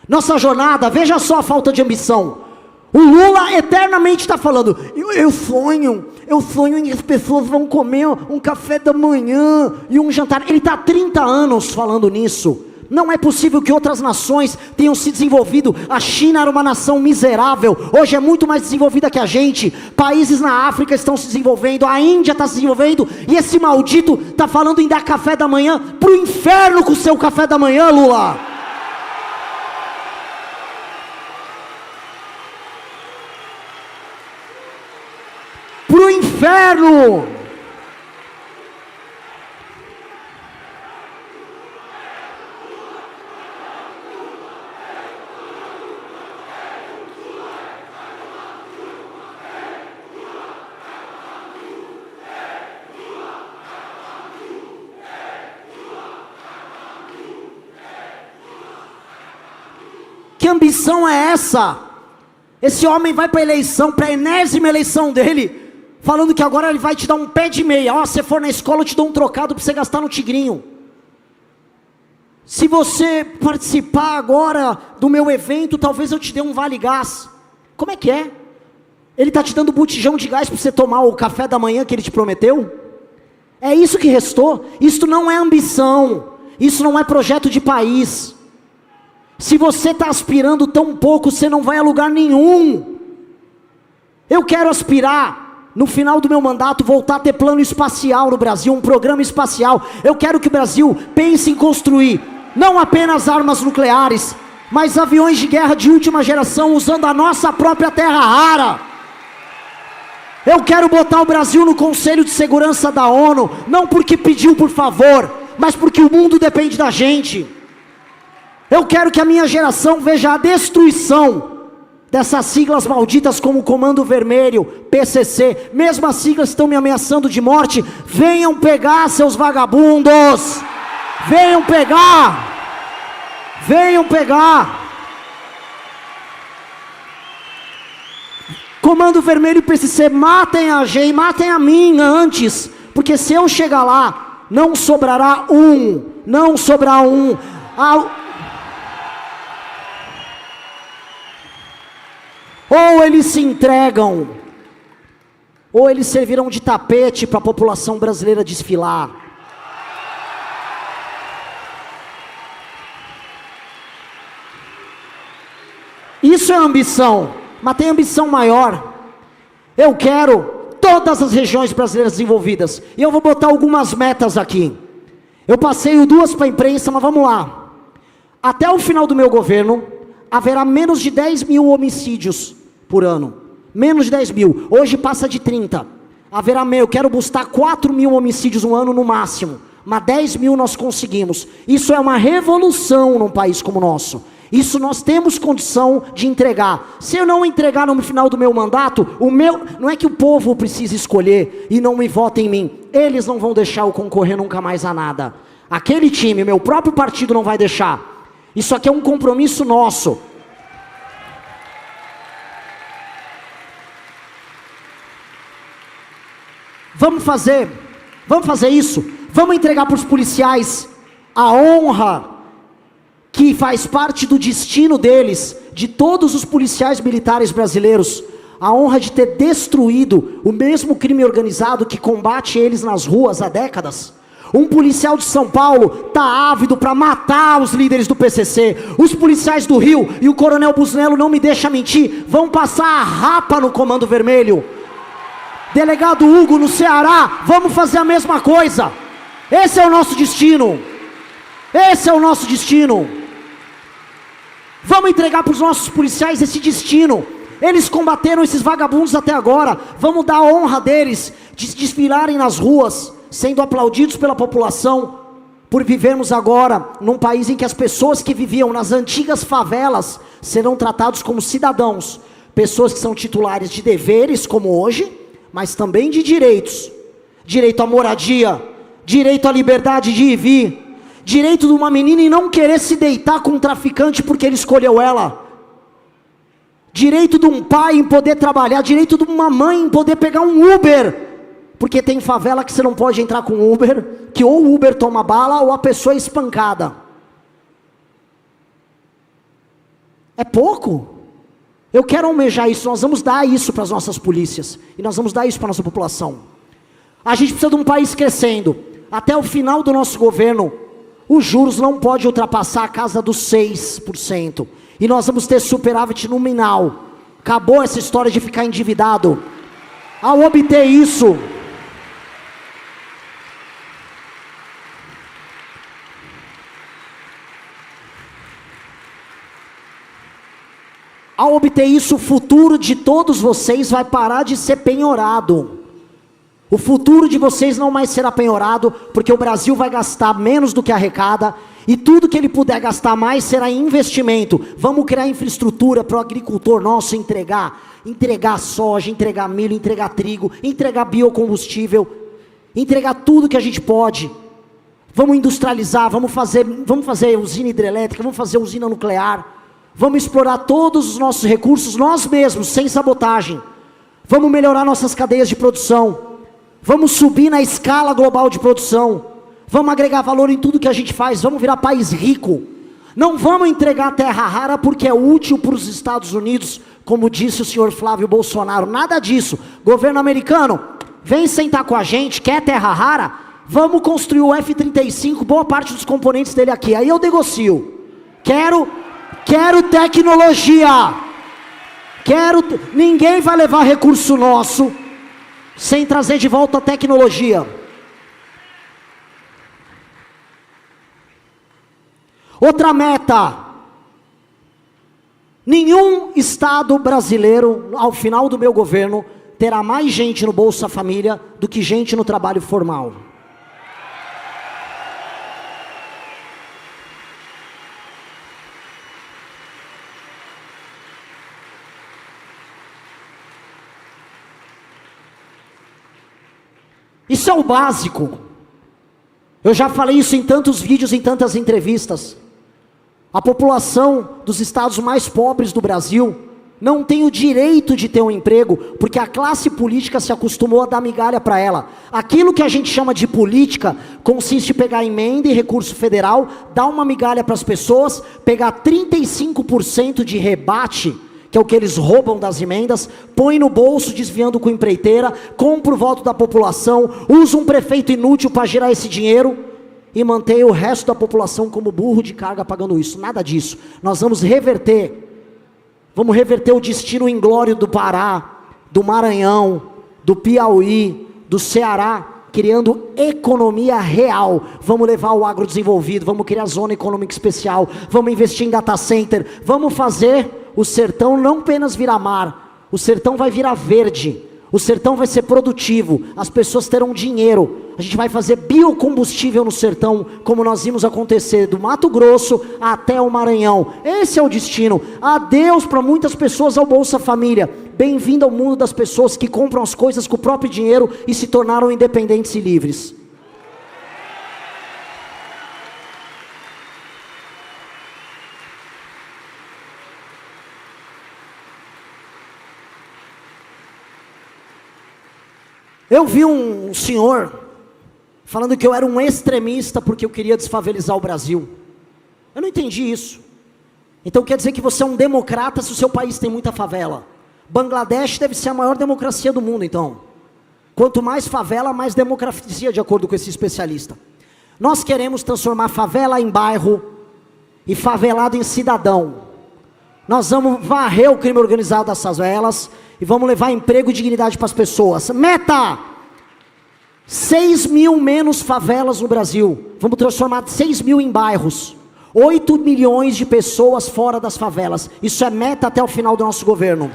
Nossa jornada, veja só a falta de ambição. O Lula eternamente está falando, eu sonho em que as pessoas vão comer um café da manhã e um jantar. Ele está há 30 anos falando nisso. Não é possível que outras nações tenham se desenvolvido. A China era uma nação miserável, hoje é muito mais desenvolvida que a gente. Países na África estão se desenvolvendo, a Índia está se desenvolvendo, e esse maldito está falando em dar café da manhã. Para o inferno com o seu café da manhã, Lula. Pro inferno! Que ambição é essa? Esse homem vai para a eleição, para a enésima eleição dele, falando que agora ele vai te dar um pé de meia. Ó, se você for na escola eu te dou um trocado para você gastar no tigrinho. Se você participar agora do meu evento, talvez eu te dê um vale gás. Como é que é? Ele está te dando botijão de gás para você tomar o café da manhã que ele te prometeu? É isso que restou? Isso não é ambição, isso não é projeto de país. Se você está aspirando tão pouco, você não vai a lugar nenhum. Eu quero aspirar, no final do meu mandato, voltar a ter plano espacial no Brasil, um programa espacial. Eu quero que o Brasil pense em construir, não apenas armas nucleares, mas aviões de guerra de última geração, usando a nossa própria terra rara. Eu quero botar o Brasil no Conselho de Segurança da ONU, não porque pediu por favor, mas porque o mundo depende da gente. Eu quero que a minha geração veja a destruição dessas siglas malditas como Comando Vermelho, PCC, mesmo as siglas estão me ameaçando de morte. Venham pegar, seus vagabundos, venham pegar, venham pegar. Comando Vermelho e PCC, matem a gente, matem a mim antes, porque se eu chegar lá, não sobrará um, não sobrará um. Ou eles se entregam, ou eles servirão de tapete para a população brasileira desfilar. Isso é ambição, mas tem ambição maior. Eu quero todas as regiões brasileiras desenvolvidas, e eu vou botar algumas metas aqui. Eu passei 2 para a imprensa, mas vamos lá. Até o final do meu governo, haverá menos de 10 mil homicídios por ano. Menos de 10 mil. Hoje passa de 30. Eu quero buscar 4 mil homicídios no ano no máximo. Mas 10 mil nós conseguimos. Isso é uma revolução num país como o nosso. Isso nós temos condição de entregar. Se eu não entregar no final do meu mandato, não é que o povo precisa escolher e não me vota em mim. Eles não vão deixar eu concorrer nunca mais a nada. Aquele time, meu próprio partido não vai deixar. Isso aqui é um compromisso nosso. Vamos fazer isso. Vamos entregar para os policiais a honra que faz parte do destino deles, de todos os policiais militares brasileiros, a honra de ter destruído o mesmo crime organizado que combate eles nas ruas há décadas. Um policial de São Paulo está ávido para matar os líderes do PCC. Os policiais do Rio e o coronel Busnello, não me deixa mentir, vão passar a rapa no Comando Vermelho. Delegado Hugo no Ceará, vamos fazer a mesma coisa. Esse é o nosso destino. Esse é o nosso destino. Vamos entregar para os nossos policiais esse destino. Eles combateram esses vagabundos até agora. Vamos dar a honra deles de desfilarem nas ruas, sendo aplaudidos pela população, por vivermos agora num país em que as pessoas que viviam nas antigas favelas serão tratados como cidadãos, pessoas que são titulares de deveres como hoje, mas também de direitos. Direito à moradia, direito à liberdade de ir e vir, direito de uma menina em não querer se deitar com um traficante porque ele escolheu ela, direito de um pai em poder trabalhar, direito de uma mãe em poder pegar um Uber, porque tem favela que você não pode entrar com Uber, que ou o Uber toma bala ou a pessoa é espancada. É pouco? Eu quero almejar isso. Nós vamos dar isso para as nossas polícias, e nós vamos dar isso para a nossa população. A gente precisa de um país crescendo. Até o final do nosso governo, os juros não podem ultrapassar a casa dos 6%, e nós vamos ter superávit nominal. Acabou essa história de ficar endividado. Ao obter isso, o futuro de todos vocês vai parar de ser penhorado. O futuro de vocês não mais será penhorado, porque o Brasil vai gastar menos do que arrecada, e tudo que ele puder gastar mais será em investimento. Vamos criar infraestrutura para o agricultor nosso entregar soja, entregar milho, entregar trigo, entregar biocombustível, entregar tudo que a gente pode. Vamos industrializar, vamos fazer usina hidrelétrica, vamos fazer usina nuclear, vamos explorar todos os nossos recursos nós mesmos, sem sabotagem. Vamos melhorar nossas cadeias de produção. Vamos subir na escala global de produção. Vamos agregar valor em tudo que a gente faz. Vamos virar país rico. Não vamos entregar terra rara porque é útil para os Estados Unidos, como disse o senhor Flávio Bolsonaro. Nada disso. Governo americano, vem sentar com a gente, quer terra rara? Vamos construir o F-35, boa parte dos componentes dele aqui. Aí eu negocio. Quero tecnologia. Ninguém vai levar recurso nosso sem trazer de volta a tecnologia. Outra meta: nenhum estado brasileiro, ao final do meu governo, terá mais gente no Bolsa Família do que gente no trabalho formal. Isso é o básico. Eu já falei isso em tantos vídeos, em tantas entrevistas. A população dos estados mais pobres do Brasil não tem o direito de ter um emprego, porque a classe política se acostumou a dar migalha para ela. Aquilo que a gente chama de política consiste em pegar emenda e recurso federal, dar uma migalha para as pessoas, pegar 35% de rebate, que é o que eles roubam das emendas, põe no bolso desviando com empreiteira, compra o voto da população, usa um prefeito inútil para gerar esse dinheiro e mantém o resto da população como burro de carga pagando isso. Nada disso. Nós vamos reverter o destino inglório do Pará, do Maranhão, do Piauí, do Ceará, criando economia real. Vamos levar o agrodesenvolvido, vamos criar zona econômica especial, vamos investir em data center, vamos fazer o sertão não apenas virar mar, o sertão vai virar verde, o sertão vai ser produtivo, as pessoas terão dinheiro, a gente vai fazer biocombustível no sertão, como nós vimos acontecer do Mato Grosso até o Maranhão. Esse é o destino. Adeus para muitas pessoas ao Bolsa Família. Bem-vindo ao mundo das pessoas que compram as coisas com o próprio dinheiro e se tornaram independentes e livres. Eu vi um senhor falando que eu era um extremista porque eu queria desfavelizar o Brasil. Eu não entendi isso. Então quer dizer que você é um democrata se o seu país tem muita favela. Bangladesh deve ser a maior democracia do mundo, então. Quanto mais favela, mais democracia, de acordo com esse especialista. Nós queremos transformar favela em bairro e favelado em cidadão. Nós vamos varrer o crime organizado das favelas e vamos levar emprego e dignidade para as pessoas. Meta! 6 mil menos favelas no Brasil. Vamos transformar 6 mil em bairros. 8 milhões de pessoas fora das favelas. Isso é meta até o final do nosso governo.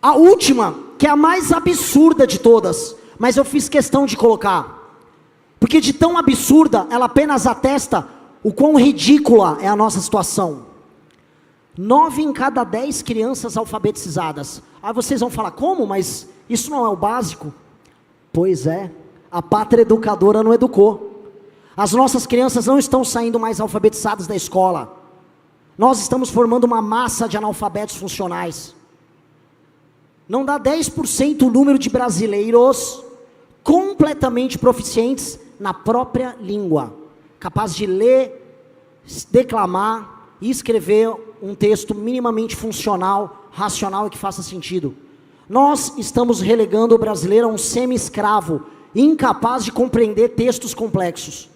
A última, que é a mais absurda de todas, mas eu fiz questão de colocar, porque de tão absurda, ela apenas atesta o quão ridícula é a nossa situação. 9 em cada 10 crianças alfabetizadas. Aí vocês vão falar, como? Mas isso não é o básico? Pois é, a pátria educadora não educou. As nossas crianças não estão saindo mais alfabetizadas da escola. Nós estamos formando uma massa de analfabetos funcionais. Não dá 10% o número de brasileiros completamente proficientes na própria língua, capazes de ler, declamar e escrever um texto minimamente funcional, racional e que faça sentido. Nós estamos relegando o brasileiro a um semi-escravo, incapaz de compreender textos complexos.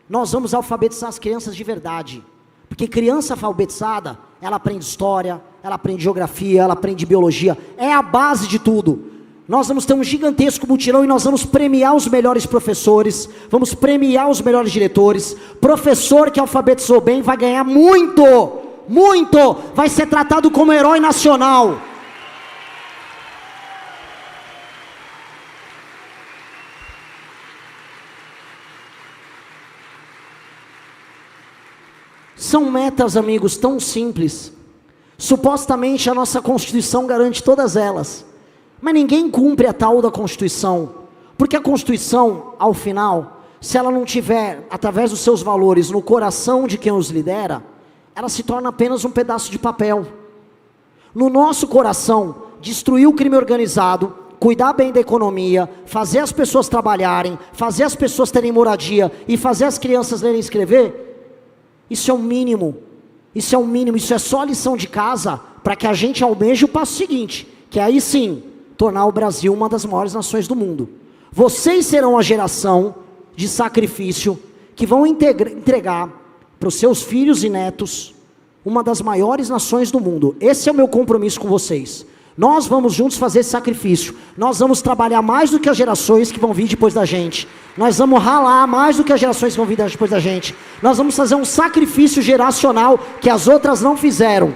Nós vamos alfabetizar as crianças de verdade, porque criança alfabetizada, ela aprende história, ela aprende geografia, ela aprende biologia, é a base de tudo. Nós vamos ter um gigantesco mutirão e nós vamos premiar os melhores professores, vamos premiar os melhores diretores. Professor que alfabetizou bem vai ganhar muito, muito, vai ser tratado como herói nacional. São metas, amigos, tão simples. Supostamente a nossa Constituição garante todas elas, mas ninguém cumpre a tal da Constituição, porque a Constituição, ao final, se ela não tiver, através dos seus valores, no coração de quem os lidera, ela se torna apenas um pedaço de papel. No nosso coração, destruir o crime organizado, cuidar bem da economia, fazer as pessoas trabalharem, fazer as pessoas terem moradia e fazer as crianças lerem e escrever, isso é o mínimo. Isso é o mínimo, isso é só lição de casa para que a gente almeje o passo seguinte, que é aí sim, tornar o Brasil uma das maiores nações do mundo. Vocês serão a geração de sacrifício que vão entregar para os seus filhos e netos uma das maiores nações do mundo. Esse é o meu compromisso com vocês. Nós vamos juntos fazer esse sacrifício. Nós vamos trabalhar mais do que as gerações que vão vir depois da gente. Nós vamos ralar mais do que as gerações que vão vir depois da gente. Nós vamos fazer um sacrifício geracional que as outras não fizeram.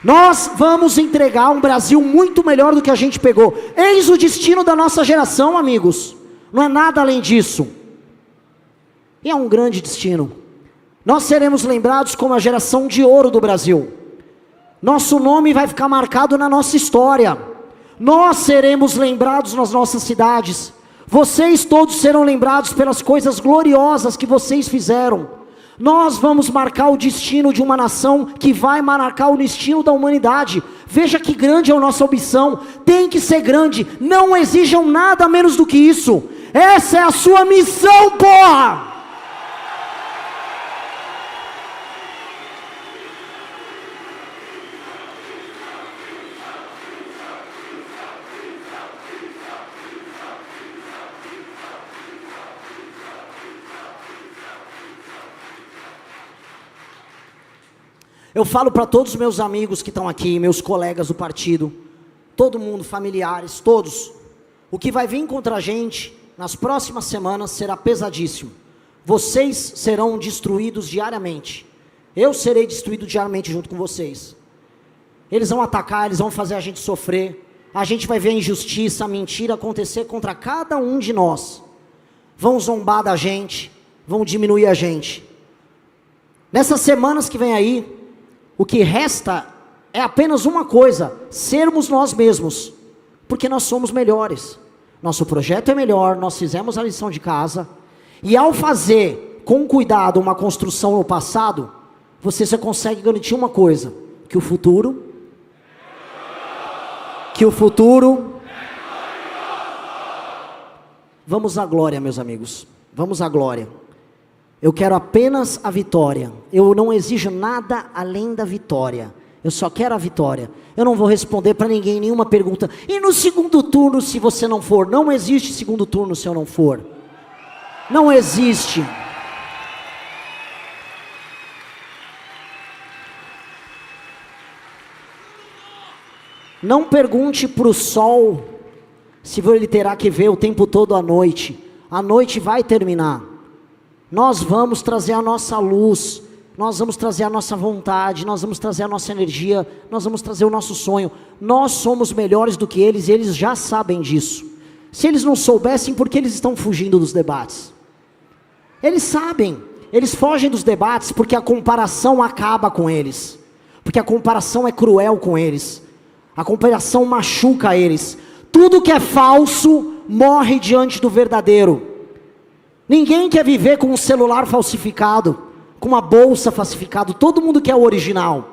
Nós vamos entregar um Brasil muito melhor do que a gente pegou. Eis o destino da nossa geração, amigos. Não é nada além disso. E é um grande destino. Nós seremos lembrados como a geração de ouro do Brasil. Nosso nome vai ficar marcado na nossa história. Nós seremos lembrados nas nossas cidades. Vocês todos serão lembrados pelas coisas gloriosas que vocês fizeram. Nós vamos marcar o destino de uma nação que vai marcar o destino da humanidade. Veja que grande é a nossa ambição. Tem que ser grande. Não exijam nada menos do que isso. Essa é a sua missão, porra! Eu falo para todos os meus amigos que estão aqui, meus colegas do partido, todo mundo, familiares, todos. O que vai vir contra a gente nas próximas semanas será pesadíssimo. Vocês serão destruídos diariamente. Eu serei destruído diariamente junto com vocês. Eles vão atacar, eles vão fazer a gente sofrer. A gente vai ver a injustiça, a mentira acontecer contra cada um de nós. Vão zombar da gente, vão diminuir a gente. Nessas semanas que vem aí, o que resta é apenas uma coisa: sermos nós mesmos, porque nós somos melhores. Nosso projeto é melhor, nós fizemos a lição de casa, e ao fazer com cuidado uma construção no passado, você só consegue garantir uma coisa: que o futuro vamos à glória, meus amigos, vamos à glória. Eu quero apenas a vitória. Eu não exijo nada além da vitória. Eu só quero a vitória. Eu não vou responder para ninguém nenhuma pergunta. E no segundo turno, se você não for? Não existe segundo turno se eu não for. Não existe. Não pergunte para o sol se ele terá que ver o tempo todo à noite. A noite vai terminar. Nós vamos trazer a nossa luz, nós vamos trazer a nossa vontade, nós vamos trazer a nossa energia, nós vamos trazer o nosso sonho. Nós somos melhores do que eles e eles já sabem disso. Se eles não soubessem, por que eles estão fugindo dos debates? Eles sabem, eles fogem dos debates porque a comparação acaba com eles, porque a comparação é cruel com eles, a comparação machuca eles. Tudo que é falso morre diante do verdadeiro. Ninguém quer viver com um celular falsificado, com uma bolsa falsificada. Todo mundo quer o original.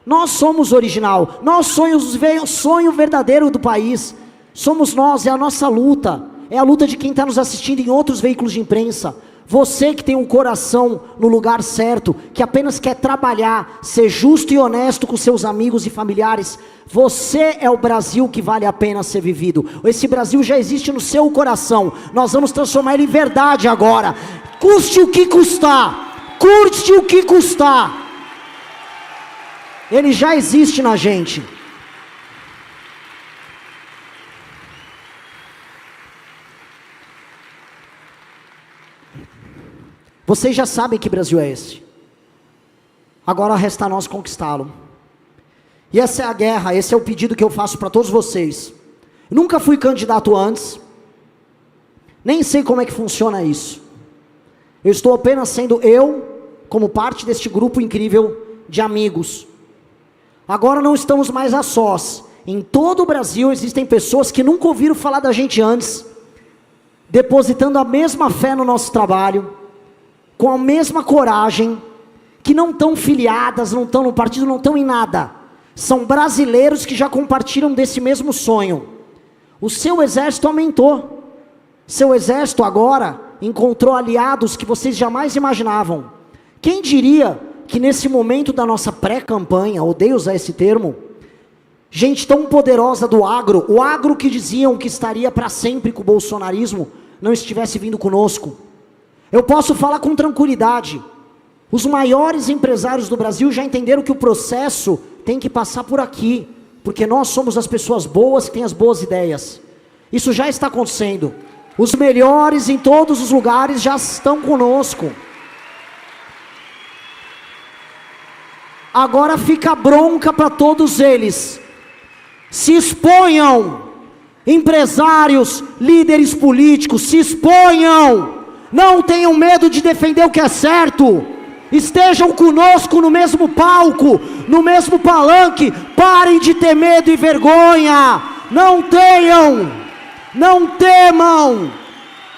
Nós somos original. Nós somos o sonho verdadeiro do país. Somos nós, é a nossa luta. É a luta de quem está nos assistindo em outros veículos de imprensa. Você que tem um coração no lugar certo, que apenas quer trabalhar, ser justo e honesto com seus amigos e familiares, você é o Brasil que vale a pena ser vivido. Esse Brasil já existe no seu coração, nós vamos transformar ele em verdade agora, custe o que custar, curte o que custar, ele já existe na gente. Vocês já sabem que Brasil é esse. Agora resta a nós conquistá-lo. E essa é a guerra, esse é o pedido que eu faço para todos vocês. Nunca fui candidato antes. Nem sei como é que funciona isso. Eu estou apenas sendo eu, como parte deste grupo incrível de amigos. Agora não estamos mais a sós. Em todo o Brasil existem pessoas que nunca ouviram falar da gente antes, depositando a mesma fé no nosso trabalho, com a mesma coragem, que não estão filiadas, não estão no partido, não estão em nada. São brasileiros que já compartilham desse mesmo sonho. O seu exército aumentou. Seu exército agora encontrou aliados que vocês jamais imaginavam. Quem diria que nesse momento da nossa pré-campanha, odeio usar esse termo, gente tão poderosa do agro, o agro que diziam que estaria para sempre com o bolsonarismo, não estivesse vindo conosco. Eu posso falar com tranquilidade, os maiores empresários do Brasil já entenderam que o processo tem que passar por aqui, porque nós somos as pessoas boas que têm as boas ideias. Isso já está acontecendo. Os melhores em todos os lugares já estão conosco. Agora fica bronca para todos eles. Se exponham, empresários, líderes políticos, se exponham. Não tenham medo de defender o que é certo. Estejam conosco no mesmo palco, no mesmo palanque. Parem de ter medo e vergonha. Não tenham, não temam,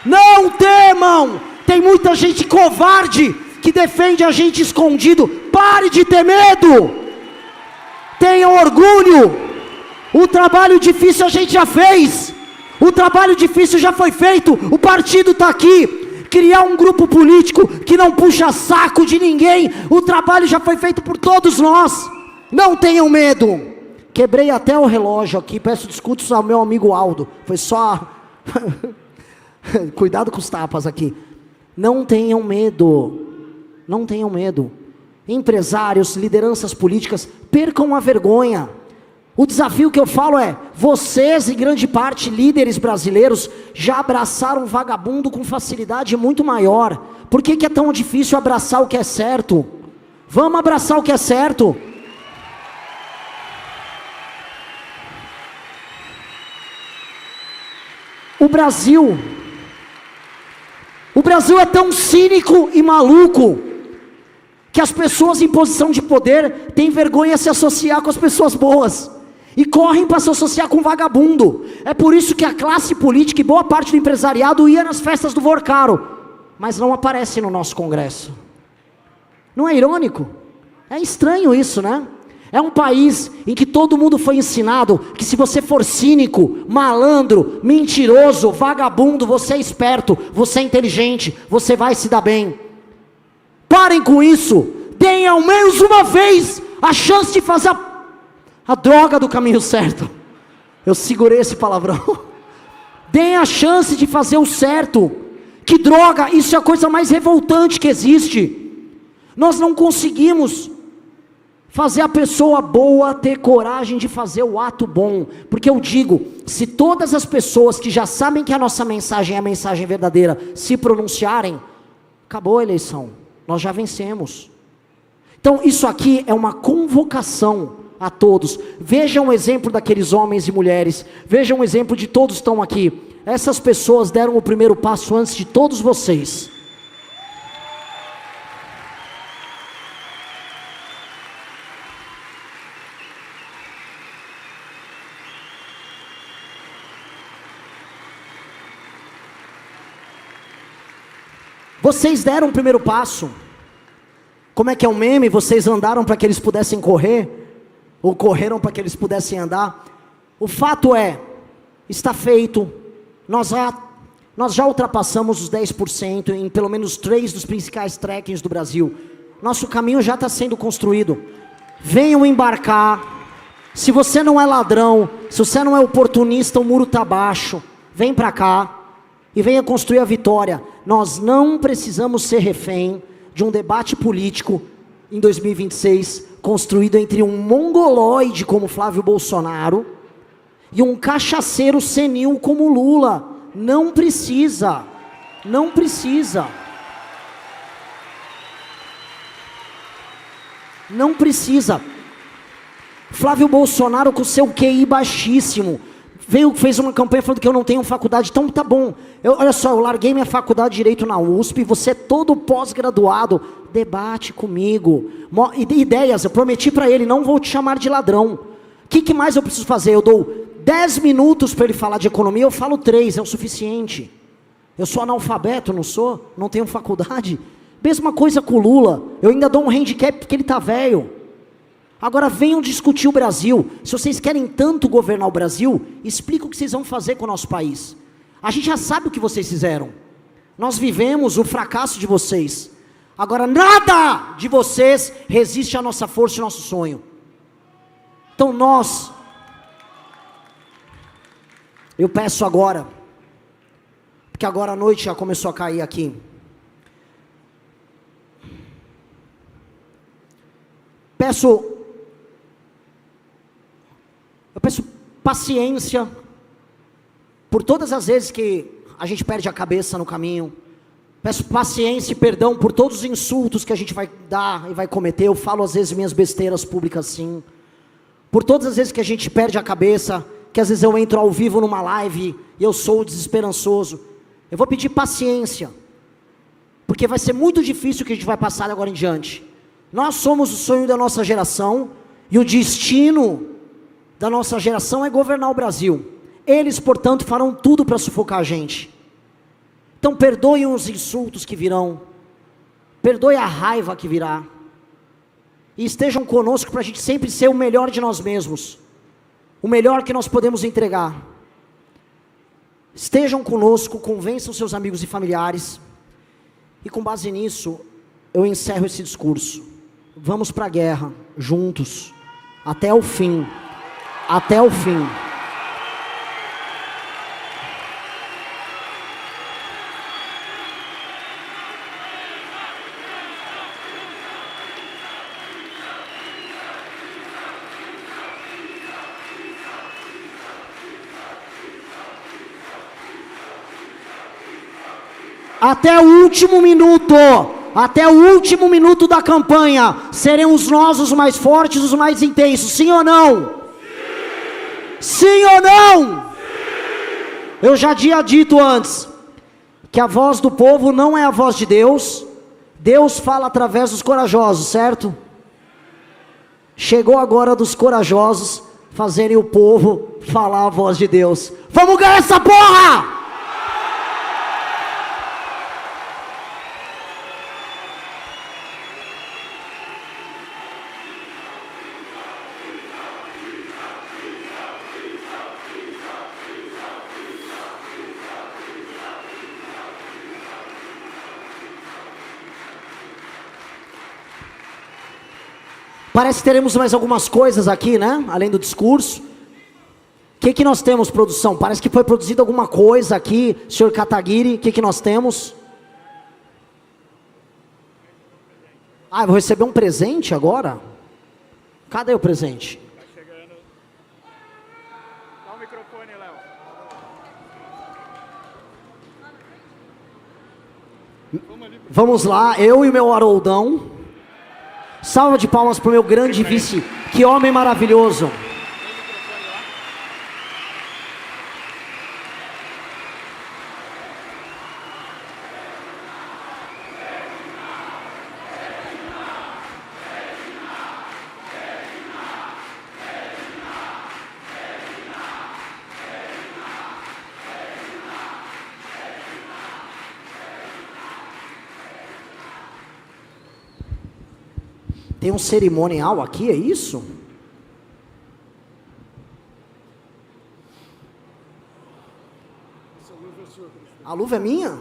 não temam. Tem muita gente covarde que defende a gente escondido. Pare de ter medo. Tenham orgulho. O trabalho difícil a gente já fez. O trabalho difícil já foi feito. O partido está aqui. Criar um grupo político que não puxa saco de ninguém. O trabalho já foi feito por todos nós. Não tenham medo. Quebrei até o relógio aqui. Peço desculpas ao meu amigo Aldo. Foi só... Cuidado com os tapas aqui. Não tenham medo. Não tenham medo. empresários, lideranças políticas, percam a vergonha. O desafio que eu falo é, vocês, em grande parte, líderes brasileiros, já abraçaram vagabundo com facilidade muito maior. Por que é tão difícil abraçar o que é certo? Vamos abraçar o que é certo. O Brasil é tão cínico e maluco, que as pessoas em posição de poder têm vergonha de se associar com as pessoas boas, e correm para se associar com vagabundo. É por isso que a classe política e boa parte do empresariado ia nas festas do Vorcaro, mas não aparece no nosso Congresso. Não é irônico? É estranho isso, né? É um país em que todo mundo foi ensinado que se você for cínico, malandro, mentiroso, vagabundo, você é esperto, você é inteligente, você vai se dar bem. Parem com isso, deem ao menos uma vez a chance de fazer a droga do caminho certo. Eu segurei esse palavrão. Deem a chance de fazer o certo. Que droga, isso é a coisa mais revoltante que existe. Nós não conseguimos fazer a pessoa boa ter coragem de fazer o ato bom, porque eu digo, se todas as pessoas que já sabem que a nossa mensagem é a mensagem verdadeira, se pronunciarem, acabou a eleição, nós já vencemos. Então isso aqui é uma convocação a todos. Vejam o exemplo daqueles homens e mulheres, vejam o exemplo de todos que estão aqui. Essas pessoas deram o primeiro passo antes de todos vocês. Vocês deram o primeiro passo. Como é que é um meme? Vocês andaram para que eles pudessem correr, ou correram para que eles pudessem andar. O fato é, está feito. Nós já ultrapassamos os 10% em pelo menos 3 dos principais trekkings do Brasil. Nosso caminho já está sendo construído. Venham embarcar. Se você não é ladrão, se você não é oportunista, o muro está baixo. Vem para cá e venha construir a vitória. Nós não precisamos ser refém de um debate político em 2026, construído entre um mongoloide como Flávio Bolsonaro e um cachaceiro senil como Lula. Não precisa, não precisa. Não precisa. Flávio Bolsonaro com seu QI baixíssimo, fez uma campanha falando que eu não tenho faculdade, então tá bom. Olha só, eu larguei minha faculdade de Direito na USP, você é todo pós-graduado, debate comigo, ideias, eu prometi para ele, não vou te chamar de ladrão. O que mais eu preciso fazer? Eu dou 10 minutos para ele falar de economia, eu falo 3, é o suficiente. Eu sou analfabeto, não sou? Não tenho faculdade? Mesma coisa com o Lula, eu ainda dou um handicap porque ele está velho. Agora venham discutir o Brasil. Se vocês querem tanto governar o Brasil, explica o que vocês vão fazer com o nosso país. A gente já sabe o que vocês fizeram. Nós vivemos o fracasso de vocês. Agora nada de vocês resiste à nossa força e ao nosso sonho. Então eu peço agora, porque agora a noite já começou a cair aqui. Eu peço paciência por todas as vezes que a gente perde a cabeça no caminho. Peço paciência e perdão por todos os insultos que a gente vai dar e vai cometer. Eu falo às vezes minhas besteiras públicas sim. Por todas as vezes que a gente perde a cabeça, que às vezes eu entro ao vivo numa live e eu sou desesperançoso. Eu vou pedir paciência, porque vai ser muito difícil o que a gente vai passar agora em diante. Nós somos o sonho da nossa geração, e o destino da nossa geração é governar o Brasil. Eles, portanto, farão tudo para sufocar a gente. Então perdoem os insultos que virão, perdoe a raiva que virá, e estejam conosco para a gente sempre ser o melhor de nós mesmos, o melhor que nós podemos entregar. Estejam conosco, convençam seus amigos e familiares, e com base nisso, eu encerro esse discurso. Vamos para a guerra, juntos, até o fim, até o fim. até o último minuto da campanha, seremos nós os mais fortes, os mais intensos, sim ou não? Sim ou não? Eu já tinha dito antes, que a voz do povo não é a voz de Deus, Deus fala através dos corajosos, certo? Chegou agora dos corajosos fazerem o povo falar a voz de Deus. Vamos ganhar essa porra! Parece que teremos mais algumas coisas aqui, né? Além do discurso. O que nós temos, produção? Parece que foi produzida alguma coisa aqui, senhor Kataguiri. O que nós temos? Ah, eu vou receber um presente agora? Cadê o presente? Tá chegando. Dá o microfone, Léo. Vamos lá, eu e o meu Haroldão. Salva de palmas para o meu grande vice. Que homem maravilhoso. Tem um cerimonial aqui, é isso? A luva é minha?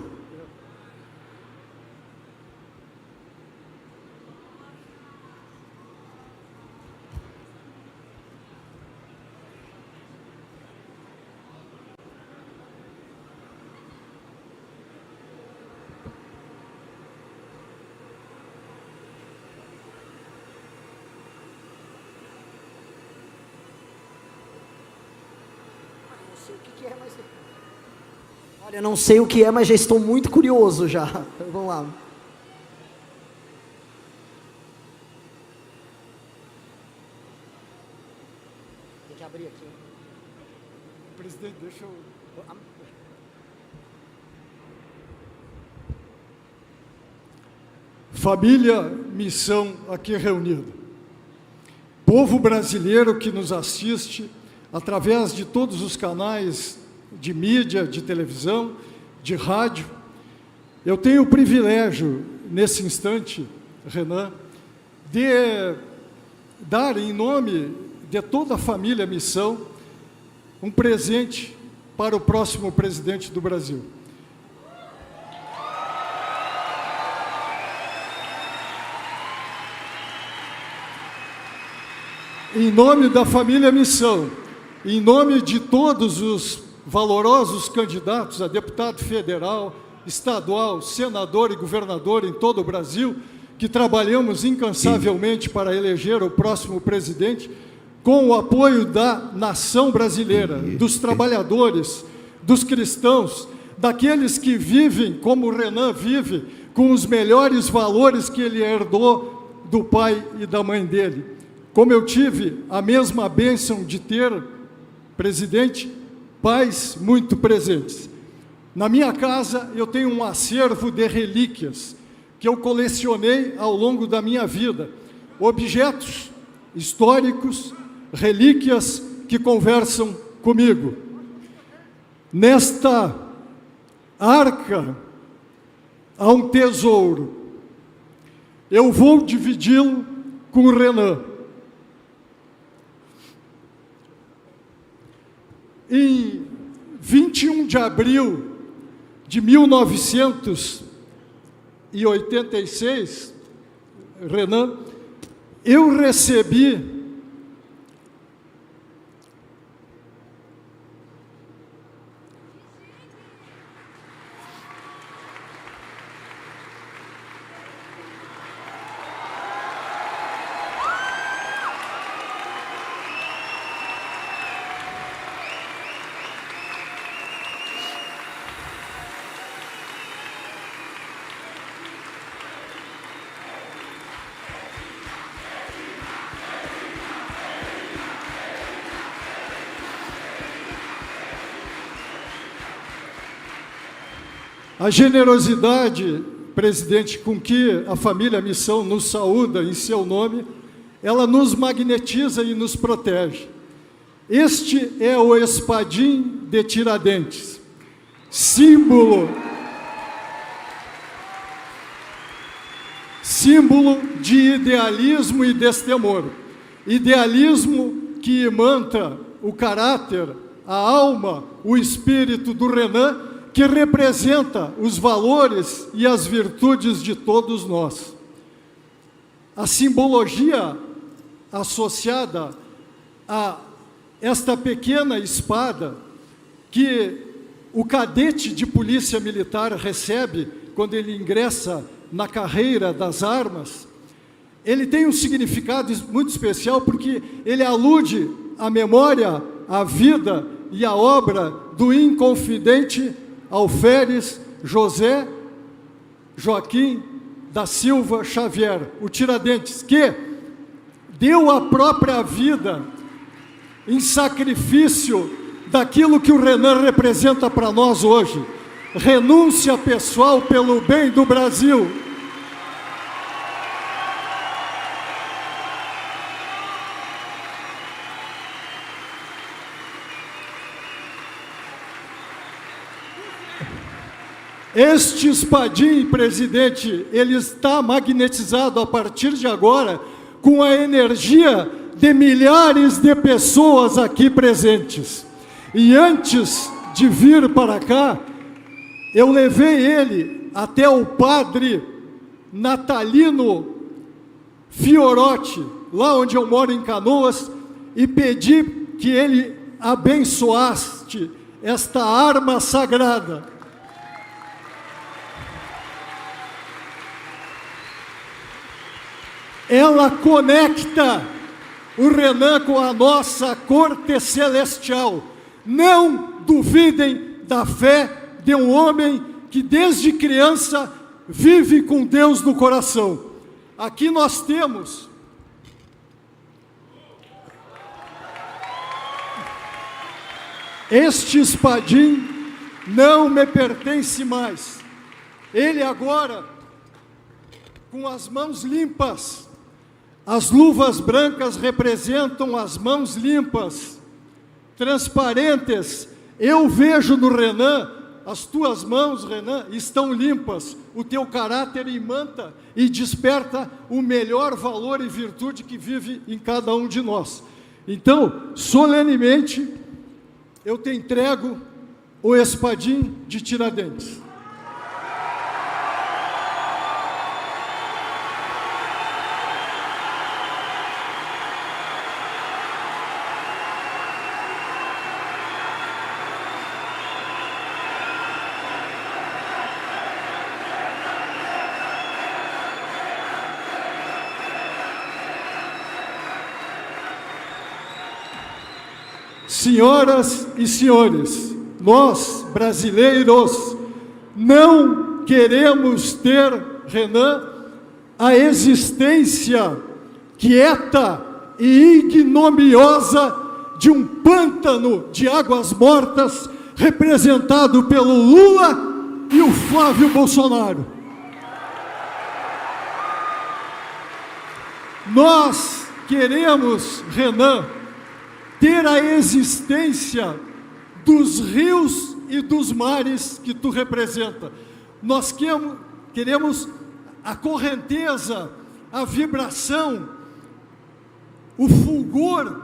Olha, não sei o que é, mas já estou muito curioso já. Vamos lá. Tem que abrir aqui. Presidente, deixa eu... Família, missão aqui reunida. Povo brasileiro que nos assiste através de todos os canais de mídia, de televisão, de rádio. Eu tenho o privilégio, nesse instante, Renan, de dar, em nome de toda a família Missão, um presente para o próximo presidente do Brasil. Em nome da família Missão, em nome de todos os valorosos candidatos a deputado federal, estadual, senador e governador em todo o Brasil, que trabalhamos incansavelmente para eleger o próximo presidente, com o apoio da nação brasileira, dos trabalhadores, dos cristãos, daqueles que vivem como o Renan vive, com os melhores valores que ele herdou do pai e da mãe dele. Como eu tive a mesma bênção de ter, presidente, pais muito presentes. Na minha casa, eu tenho um acervo de relíquias que eu colecionei ao longo da minha vida. Objetos históricos, relíquias que conversam comigo. Nesta arca há um tesouro. Eu vou dividi-lo com o Renan. Em 21 de abril de 1986, Renan, eu recebi A generosidade, presidente, com que a família Missão nos saúda em seu nome, ela nos magnetiza e nos protege. Este é o Espadim de Tiradentes, símbolo de idealismo e destemor. Idealismo que imanta o caráter, a alma, o espírito do Renan, que representa os valores e as virtudes de todos nós. A simbologia associada a esta pequena espada que o cadete de polícia militar recebe quando ele ingressa na carreira das armas, ele tem um significado muito especial porque ele alude à memória, à vida e à obra do inconfidente Alferes José Joaquim da Silva Xavier, o Tiradentes, que deu a própria vida em sacrifício daquilo que o Renan representa para nós hoje. Renúncia pessoal pelo bem do Brasil. Este Espadim, presidente, ele está magnetizado a partir de agora com a energia de milhares de pessoas aqui presentes. E antes de vir para cá, eu levei ele até o padre Natalino Fiorotti, lá onde eu moro em Canoas, e pedi que ele abençoasse esta arma sagrada. Ela conecta o Renan com a nossa corte celestial. Não duvidem da fé de um homem que desde criança vive com Deus no coração. Aqui nós temos este Espadim não me pertence mais. Ele agora, com as mãos limpas, as luvas brancas representam as mãos limpas, transparentes. Eu vejo no Renan, as tuas mãos, Renan, estão limpas. O teu caráter imanta e desperta o melhor valor e virtude que vive em cada um de nós. Então, solenemente, eu te entrego o Espadim de Tiradentes. Senhoras e senhores, nós, brasileiros, não queremos ter, Renan, a existência quieta e ignominiosa de um pântano de águas mortas representado pelo Lula e o Flávio Bolsonaro. Nós queremos, Renan, ter a existência dos rios e dos mares que tu representa. Nós queremos a correnteza, a vibração, o fulgor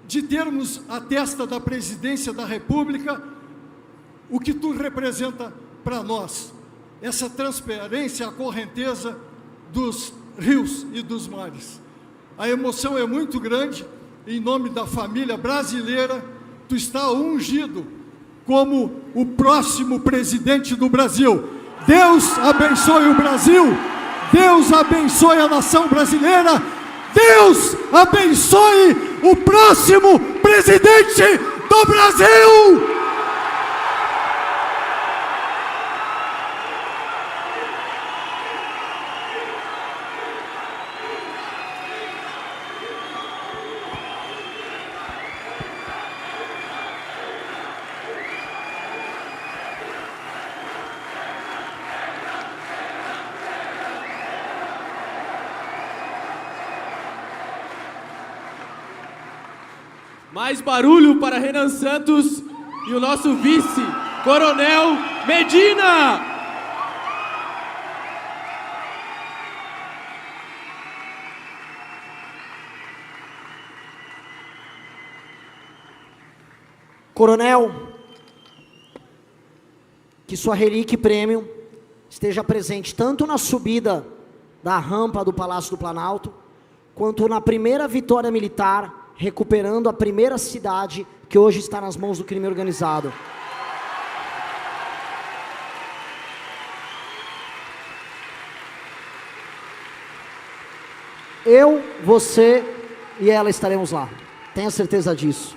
de termos a testa da presidência da República, o que tu representa para nós. Essa transparência, a correnteza dos rios e dos mares. A emoção é muito grande. Em nome da família brasileira, tu está ungido como o próximo presidente do Brasil. Deus abençoe o Brasil, Deus abençoe a nação brasileira, Deus abençoe o próximo presidente do Brasil! Mais barulho para Renan Santos e o nosso vice, Coronel Medina! Coronel, que sua relíquia premium esteja presente tanto na subida da rampa do Palácio do Planalto, quanto na primeira vitória militar, recuperando a primeira cidade que hoje está nas mãos do crime organizado. Eu, você e ela estaremos lá. Tenha certeza disso.